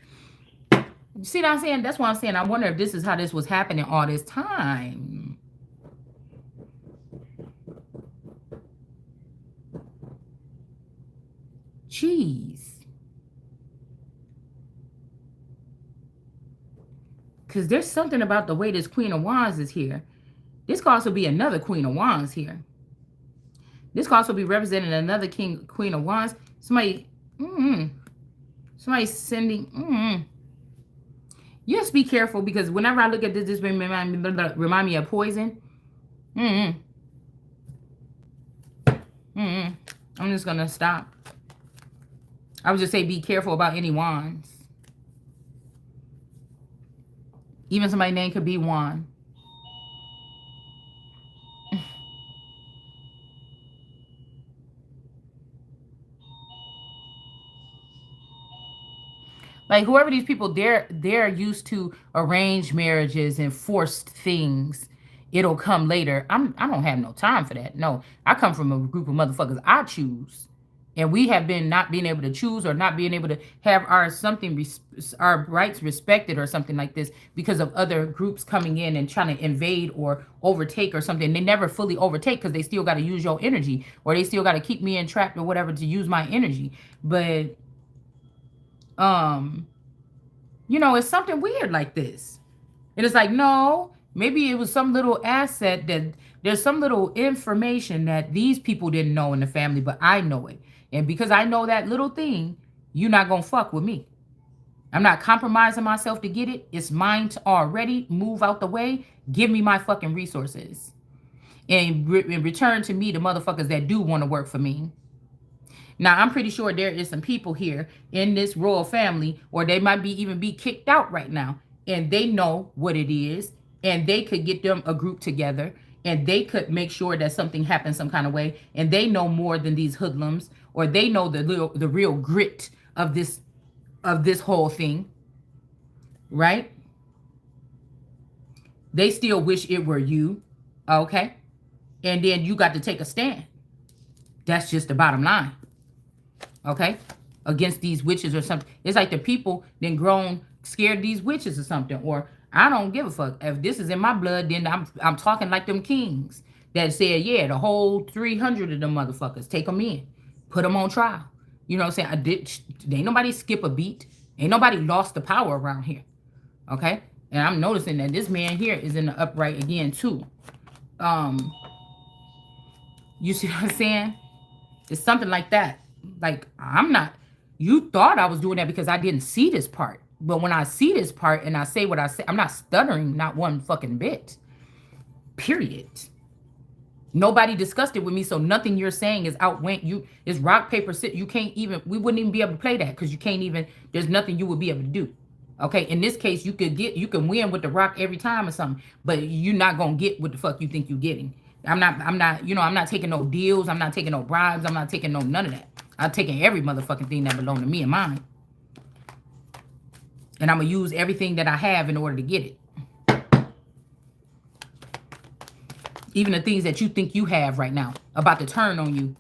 You see what I'm saying? That's what I'm saying. I wonder if this is how this was happening all this time. Jeez. Because there's something about the way this Queen of Wands is here. This could also be another Queen of Wands here. This could also be representing another Queen of Wands. Somebody, somebody sending, Just be careful, because whenever I look at this remind me of poison. I'm just going to stop. I would just say be careful about any wands. Even somebody's name could be Wand. Like whoever these people, they're used to arranged marriages and forced things. It'll come later. I don't have no time for that. No, I come from a group of motherfuckers I choose, and we have been not being able to choose, or not being able to have our rights respected or something like this, because of other groups coming in and trying to invade or overtake or something. They never fully overtake, because they still got to use your energy, or they still got to keep me entrapped or whatever to use my energy. But It's something weird like this. And it's like, no, maybe it was some little asset that there's some little information that these people didn't know in the family, but I know it. And because I know that little thing, you're not going to fuck with me. I'm not compromising myself to get it. It's mine to already. Move out the way. Give me my fucking resources. And in return to me, the motherfuckers that do want to work for me. Now, I'm pretty sure there is some people here in this royal family, or they might be even be kicked out right now, and they know what it is, and they could get them a group together, and they could make sure that something happens some kind of way, and they know more than these hoodlums, or they know the real grit of this whole thing, right? They still wish it were you, okay? And then you got to take a stand. That's just the bottom line. Okay, against these witches or something. It's like the people then grown scared of these witches or something. Or I don't give a fuck. If this is in my blood, then I'm talking like them kings that said, yeah, the whole 300 of them motherfuckers, take them in, put them on trial. You know what I'm saying? Ain't nobody skip a beat. Ain't nobody lost the power around here. Okay, and I'm noticing that this man here is in the upright again too. You see what I'm saying? It's something like that. Like, you thought I was doing that because I didn't see this part. But when I see this part and I say what I say, I'm not stuttering, not one fucking bit. Period. Nobody discussed it with me, so nothing you're saying is outwent. It's rock, paper, scissors. You can't even, we wouldn't even be able to play that because you can't even, there's nothing you would be able to do. Okay, in this case, you can win with the rock every time or something, but you're not gonna get what the fuck you think you're getting. I'm not taking no deals, I'm not taking no bribes, I'm not taking none of that. I'm taking every motherfucking thing that belongs to me and mine. And I'm going to use everything that I have in order to get it. Even the things that you think you have right now about to turn on you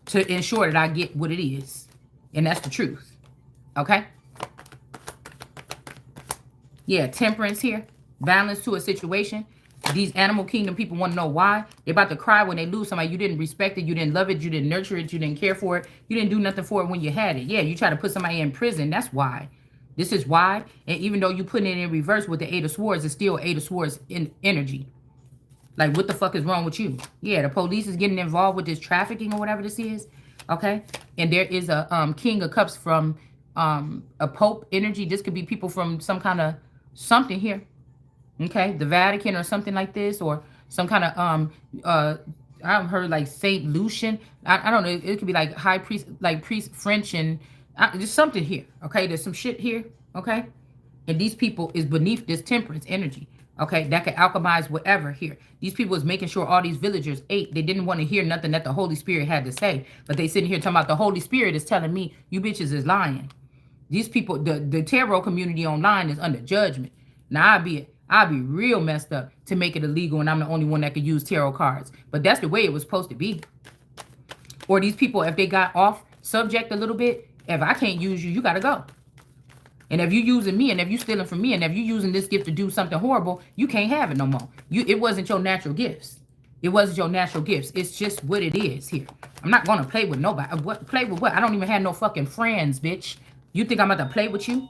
to ensure that I get what it is. And that's the truth. Okay? Yeah, temperance here. Balance to a situation. These animal kingdom people want to know why. They're about to cry when they lose somebody. You didn't respect it. You didn't love it. You didn't nurture it. You didn't care for it. You didn't do nothing for it when you had it. Yeah, you try to put somebody in prison. That's why. This is why. And even though you put it in reverse with the Eight of Swords, it's still Eight of Swords in energy. Like, what the fuck is wrong with you? Yeah, the police is getting involved with this trafficking or whatever this is. Okay? And there is a King of Cups from a Pope energy. This could be people from some kind of something here. Okay, the Vatican or something like this, or some kind of I've heard like Saint Lucian. I don't know. It could be like high priest, like priest French, and there's something here. Okay, there's some shit here. Okay, and these people is beneath this temperance energy. Okay, that can alchemize whatever here. These people is making sure all these villagers ate. They didn't want to hear nothing that the Holy Spirit had to say, but they sitting here talking about the Holy Spirit is telling me you bitches is lying. These people, the tarot community online is under judgment. Now I'd be real messed up to make it illegal and I'm the only one that could use tarot cards. But that's the way it was supposed to be. Or these people, if they got off subject a little bit, if I can't use you, you got to go. And if you're using me and if you're stealing from me and if you're using this gift to do something horrible, you can't have it no more. It wasn't your natural gifts. It wasn't your natural gifts. It's just what it is here. I'm not going to play with nobody. Play with what? I don't even have no fucking friends, bitch. You think I'm about to play with you?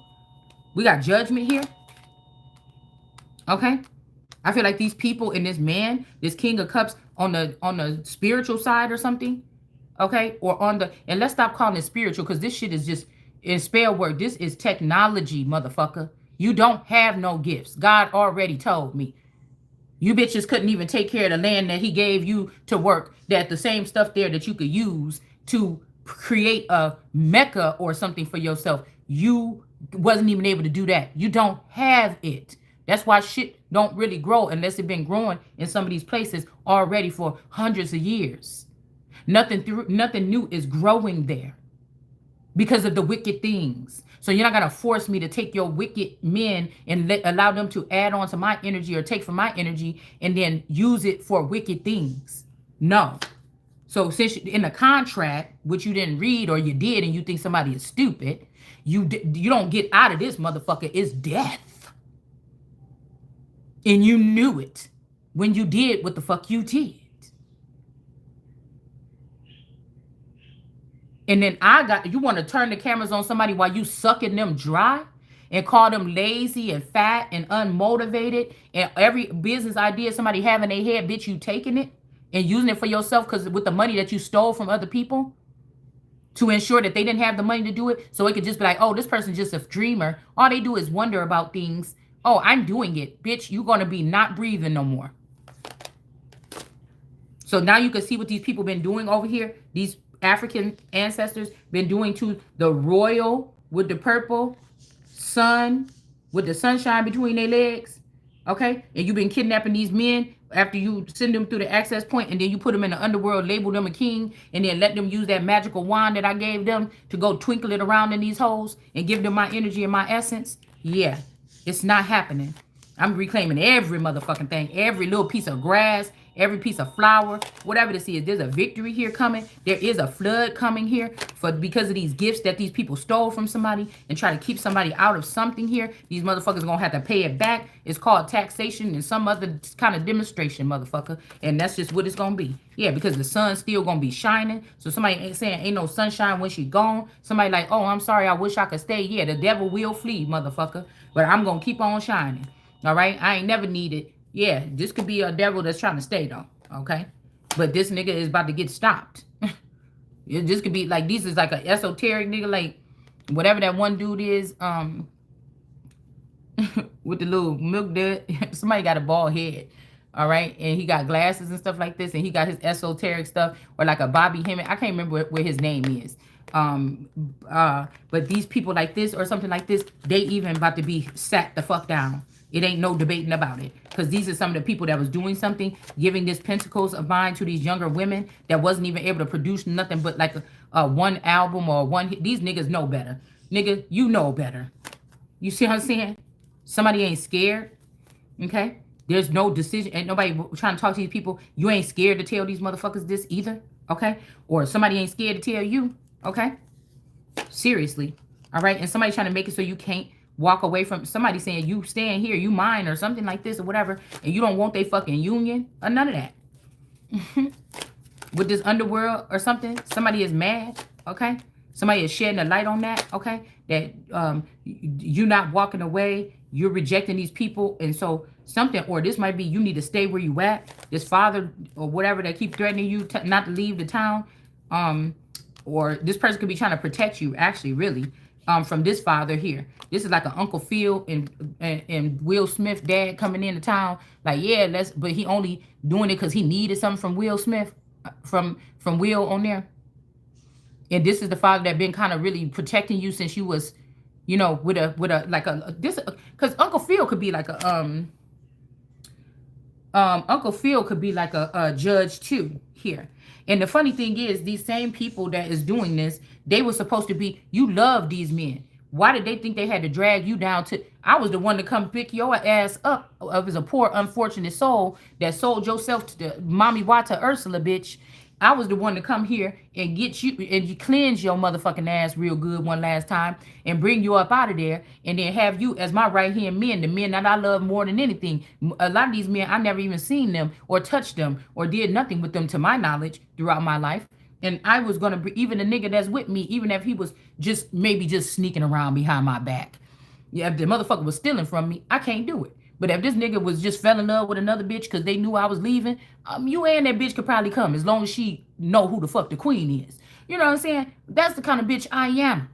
We got judgment here. Okay, I feel like these people and this man, this King of Cups on the spiritual side or something, okay, or and let's stop calling it spiritual because this shit is just in spell work. This is technology, motherfucker. You don't have no gifts. God already told me. You bitches couldn't even take care of the land that he gave you to work. That the same stuff there that you could use to create a mecca or something for yourself. You wasn't even able to do that. You don't have it. That's why shit don't really grow unless it's been growing in some of these places already for hundreds of years. Nothing new is growing there because of the wicked things. So you're not going to force me to take your wicked men and allow them to add on to my energy or take from my energy and then use it for wicked things. No. So since in the contract, which you didn't read or you did and you think somebody is stupid, you don't get out of this motherfucker. It's death. And you knew it when you did what the fuck you did. And then you want to turn the cameras on somebody while you sucking them dry? and call them lazy and fat and unmotivated, and every business idea somebody have in their head, bitch, you taking it and using it for yourself because with the money that you stole from other people to ensure that they didn't have the money to do it, so it could just be like, oh, this person's just a dreamer. All they do is wonder about things. Oh, I'm doing it. Bitch, you're going to be not breathing no more. So now you can see what these people been doing over here. These African ancestors been doing to the royal with the purple sun, with the sunshine between their legs. Okay? And you've been kidnapping these men after you send them through the access point, and then you put them in the underworld, label them a king, and then let them use that magical wand that I gave them to go twinkle it around in these holes and give them my energy and my essence. Yeah, it's not happening. I'm reclaiming every motherfucking thing, every little piece of grass, every piece of flower, whatever this is. There's a victory here coming. There is a flood coming here because of these gifts that these people stole from somebody and try to keep somebody out of something here. These motherfuckers gonna have to pay it back. It's called taxation and some other kind of demonstration, motherfucker. And that's just what it's gonna be. Yeah, because the sun's still gonna be shining. So somebody ain't saying ain't no sunshine when she gone. Somebody like, oh, I'm sorry, I wish I could stay. Yeah, the devil will flee, motherfucker. But I'm gonna keep on shining. All right, I ain't never needed. Yeah, this could be a devil that's trying to stay though. Okay, but this nigga is about to get stopped. This could be like, this is like an esoteric nigga, like whatever that one dude is. With the little milk dud. Somebody got a bald head. All right, and he got glasses and stuff like this, and he got his esoteric stuff, or like a Bobby Hemming. I can't remember where his name is. But these people like this or something like this, they even about to be sat the fuck down. It ain't no debating about it. Because these are some of the people that was doing something, giving this pentacles of mine to these younger women that wasn't even able to produce nothing but like a one album or one hit. These niggas know better. Nigga, you know better. You see what I'm saying? Somebody ain't scared. Okay? There's no decision. Ain't nobody trying to talk to these people. You ain't scared to tell these motherfuckers this either. Okay? Or somebody ain't scared to tell you. Okay? Seriously. All right? And somebody trying to make it so you can't walk away from somebody saying you stand here, you mine or something like this or whatever, and you don't want they fucking union or none of that. With this underworld or something, somebody is mad, okay? Somebody is shedding a light on that, okay? That you're not walking away, you're rejecting these people, and so something, or this might be you need to stay where you at. This father or whatever that keep threatening you not to leave the town, or this person could be trying to protect you, actually, really. From this father here. This is like an Uncle Phil and Will Smith dad coming into town. Like, yeah, but he only doing it because he needed something from Will Smith, from Will on there. And this is the father that been kind of really protecting you since you was, you know, with a like a this, because Uncle Phil could be like a Uncle Phil could be like a judge too here. And the funny thing is, these same people that is doing this, they were supposed to be, you love these men. Why did they think they had to drag you down to, I was the one to come pick your ass up as a poor, unfortunate soul that sold yourself to the Mommy Wata Ursula, bitch. I was the one to come here and get you and you cleanse your motherfucking ass real good one last time and bring you up out of there and then have you as my right hand men, the men that I love more than anything. A lot of these men, I never even seen them or touched them or did nothing with them to my knowledge throughout my life. And I was going to be, even the nigga that's with me, even if he was just maybe just sneaking around behind my back. Yeah, if the motherfucker was stealing from me, I can't do it. But if this nigga was just fell in love with another bitch because they knew I was leaving, you and that bitch could probably come as long as she know who the fuck the queen is. You know what I'm saying? That's the kind of bitch I am.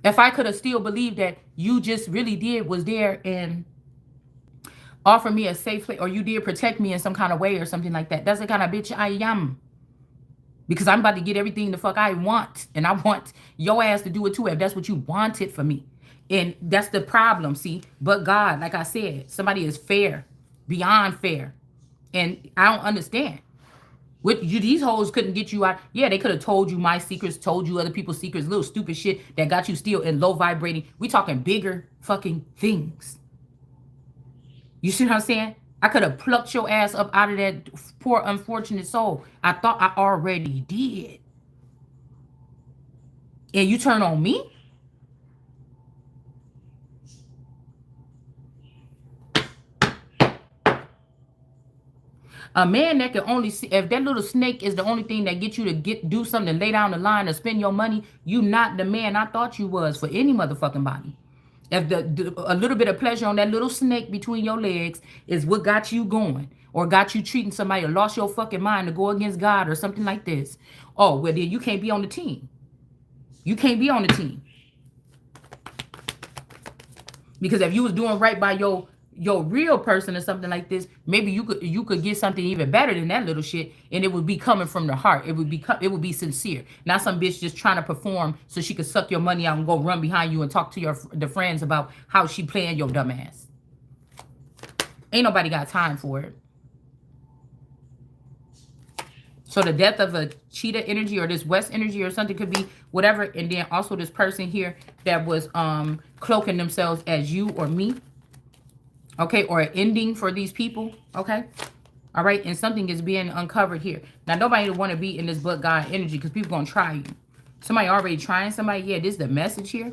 If I could have still believed that you just really did was there and offer me a safe place, or you did protect me in some kind of way or something like that. That's the kind of bitch I am. Because I'm about to get everything the fuck I want. And I want your ass to do it too if that's what you wanted for me. And that's the problem, see? But God, like I said, somebody is fair, beyond fair. And I don't understand. These hoes couldn't get you out. Yeah, they could have told you my secrets, told you other people's secrets, little stupid shit that got you still in low vibrating. We talking bigger fucking things. You see what I'm saying? I could have plucked your ass up out of that poor, unfortunate soul. I thought I already did. And you turn on me? A man that can only see, if that little snake is the only thing that gets you to do something, lay down the line or spend your money, you not the man I thought you was for any motherfucking body. If a little bit of pleasure on that little snake between your legs is what got you going, or got you treating somebody, or lost your fucking mind to go against God or something like this, oh, well, then you can't be on the team. You can't be on the team. Because if you was doing right by your real person or something like this, maybe you could get something even better than that little shit, and it would be coming from the heart. It would be sincere, not some bitch just trying to perform so she could suck your money out and go run behind you and talk to the friends about how she playing your dumb ass. Ain't nobody got time for it. So the death of a cheetah energy or this West energy or something could be whatever. And then also this person here that was cloaking themselves as you or me. Okay, or an ending for these people. Okay. All right. And something is being uncovered here. Now, nobody would want to be in this but God energy because people going to try you. Somebody already trying somebody. Yeah, this is the message here.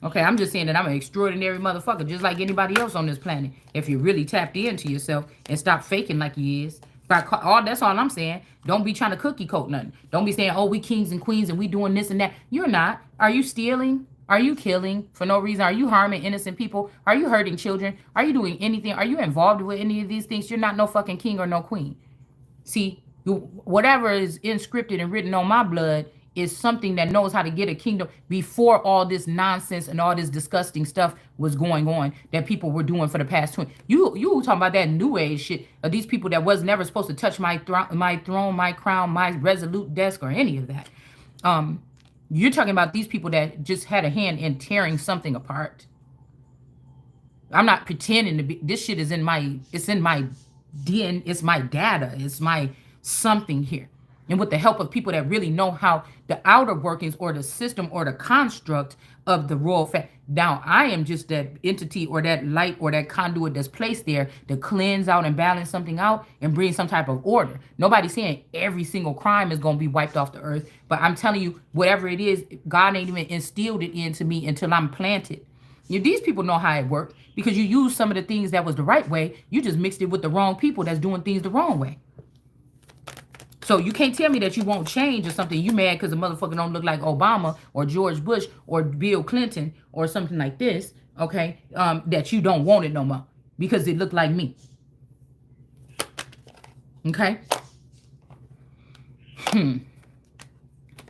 Okay, I'm just saying that I'm an extraordinary motherfucker, just like anybody else on this planet. If you really tapped into yourself and stop faking like you is. That's all I'm saying. Don't be trying to cookie coat nothing. Don't be saying, oh, we kings and queens and we doing this and that. You're not. Are you stealing? Are you killing for no reason? Are you harming innocent people? Are you hurting children? Are you doing anything? Are you involved with any of these things? You're not no fucking king or no queen. See, whatever is inscripted and written on my blood is something that knows how to get a kingdom before all this nonsense and all this disgusting stuff was going on that people were doing for the past 20. You talking about that new age shit of these people that was never supposed to touch my throne, my crown, my resolute desk, or any of that. You're talking about these people that just had a hand in tearing something apart. I'm not pretending to be. This shit is in my. It's in my DNA. It's my data. It's my something here. And with the help of people that really know how the outer workings or the system or the construct of the royal family. Now, I am just that entity or that light or that conduit that's placed there to cleanse out and balance something out and bring some type of order. Nobody's saying every single crime is going to be wiped off the earth. But I'm telling you, whatever it is, God ain't even instilled it into me until I'm planted. These people know how it works because you use some of the things that was the right way. You just mixed it with the wrong people that's doing things the wrong way. So you can't tell me that you won't change or something. You mad because a motherfucker don't look like Obama or George Bush or Bill Clinton or something like this, okay? That you don't want it no more because it looked like me. Okay?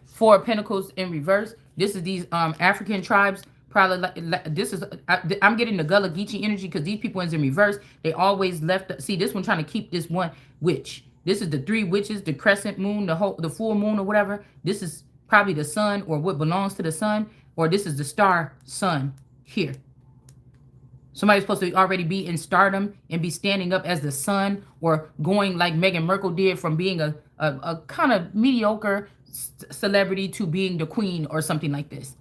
Four of Pentacles in reverse. This is these African tribes. Probably this is I'm getting the Gullah Geechee energy because these people is in reverse. They always left. See, this one trying to keep this one witch. This is the three witches, the crescent moon, the full moon or whatever. This is probably the sun or what belongs to the sun, or this is the star sun here. Somebody's supposed to already be in stardom and be standing up as the sun, or going like Meghan Markle did from being a kind of mediocre celebrity to being the queen or something like this.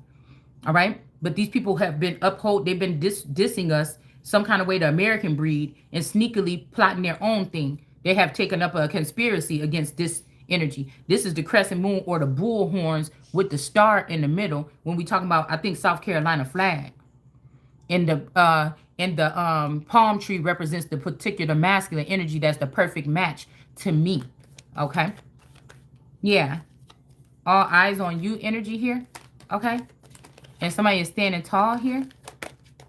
All right. But these people have been they've been dissing us some kind of way, the American breed, and sneakily plotting their own thing. They have taken up a conspiracy against this energy. This is the crescent moon or the bull horns with the star in the middle. When we talk about, I think, South Carolina flag. And the palm tree represents the particular masculine energy that's the perfect match to me. Okay? Yeah. All eyes on you energy here. Okay? And somebody is standing tall here.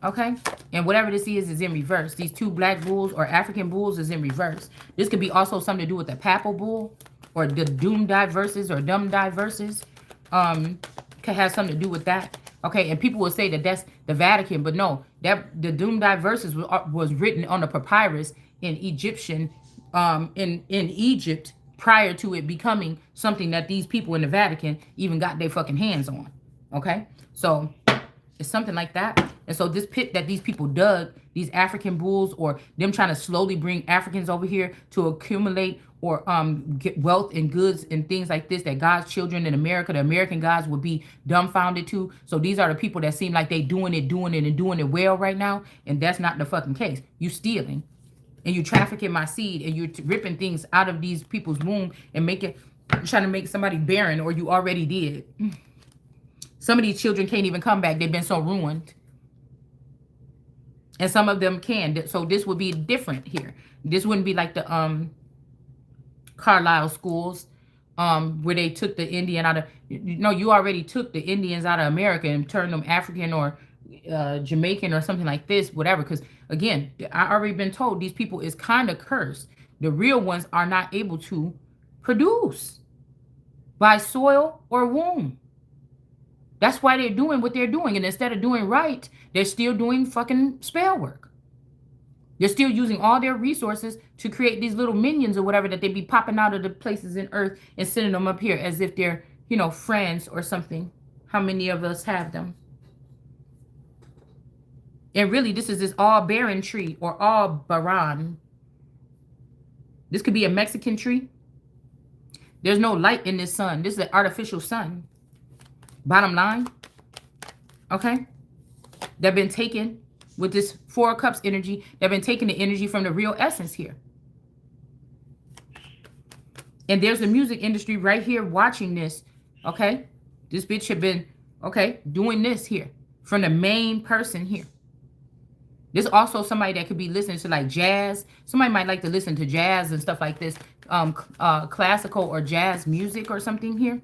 Okay? And whatever this is in reverse. These two black bulls or African bulls is in reverse. This could be also something to do with the papal bull or the doom verses or dumb verses. Could have something to do with that. Okay, and people will say that that's the Vatican, but no, that the doom verses was written on a papyrus in Egyptian, in Egypt prior to it becoming something that these people in the Vatican even got their fucking hands on. Okay, so it's something like that. And so this pit that these people dug, these African bulls, or them trying to slowly bring Africans over here to accumulate or get wealth and goods and things like this, that God's children in America, the American gods, would be dumbfounded to. So these are the people that seem like they doing it well right now. And that's not the fucking case. You stealing and you trafficking my seed and you're ripping things out of these people's womb and trying to make somebody barren, or you already did. Some of these children can't even come back. They've been so ruined. And some of them can. So this would be different here. This wouldn't be like the Carlisle schools where they took the Indian out of... No, you already took the Indians out of America and turned them African or Jamaican or something like this, whatever. Because again, I already been told these people is kind of cursed. The real ones are not able to produce by soil or womb. That's why they're doing what they're doing. And instead of doing right, they're still doing fucking spell work. They're still using all their resources to create these little minions or whatever that they be popping out of the places in earth and sending them up here as if they're, friends or something. How many of us have them? And really, this is this all barren tree or all baran. This could be a Mexican tree. There's no light in this sun. This is an artificial sun. Bottom line, okay? They've been taken with this Four of Cups energy. They've been taking the energy from the real essence here. And there's the music industry right here watching this, okay? This bitch have been, okay, doing this here from the main person here. There's also somebody that could be listening to like jazz. Somebody might like to listen to jazz and stuff like this. Classical or jazz music or something here.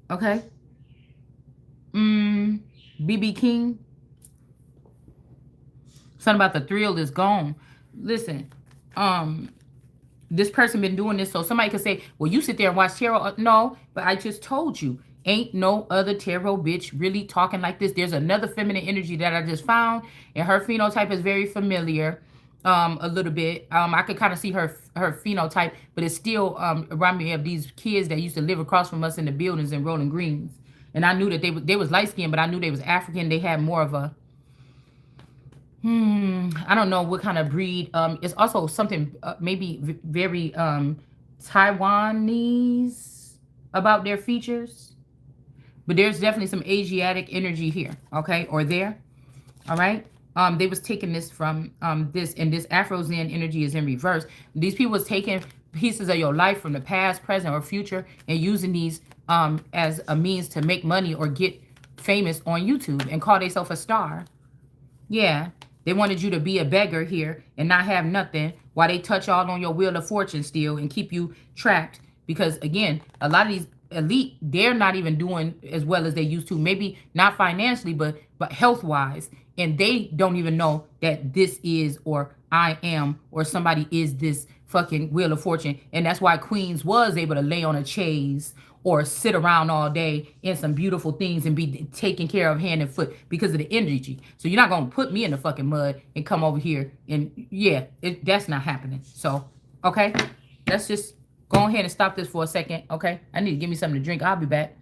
Okay. BB King. Something about the thrill is gone. Listen, this person been doing this, so somebody could say, well, you sit there and watch tarot. No, but I just told you, ain't no other tarot bitch really talking like this. There's another feminine energy that I just found, and her phenotype is very familiar, a little bit. I could kind of see her phenotype, but it still remind me of these kids that used to live across from us in the buildings in Rolling Greens. And I knew that they was light skinned, but I knew they was African. They had more of a I don't know what kind of breed. It's also something maybe very Taiwanese about their features. But there's definitely some Asiatic energy here, okay, or there. All right. They was taking this from this, and this Afro Zen energy is in reverse. These people was taking pieces of your life from the past, present, or future, and using these as a means to make money or get famous on YouTube and call themselves a star. Yeah. They wanted you to be a beggar here and not have nothing while they touch all on your wheel of fortune still and keep you trapped. Because, again, a lot of these elite, they're not even doing as well as they used to. Maybe not financially, but health-wise. And they don't even know that this is or I am or somebody is this fucking wheel of fortune. And that's why Queens was able to lay on a chaise or sit around all day in some beautiful things and be taken care of hand and foot because of the energy. So you're not going to put me in the fucking mud and come over here. And yeah, that's not happening. So, okay, let's just go ahead and stop this for a second. Okay, I need to give me something to drink. I'll be back.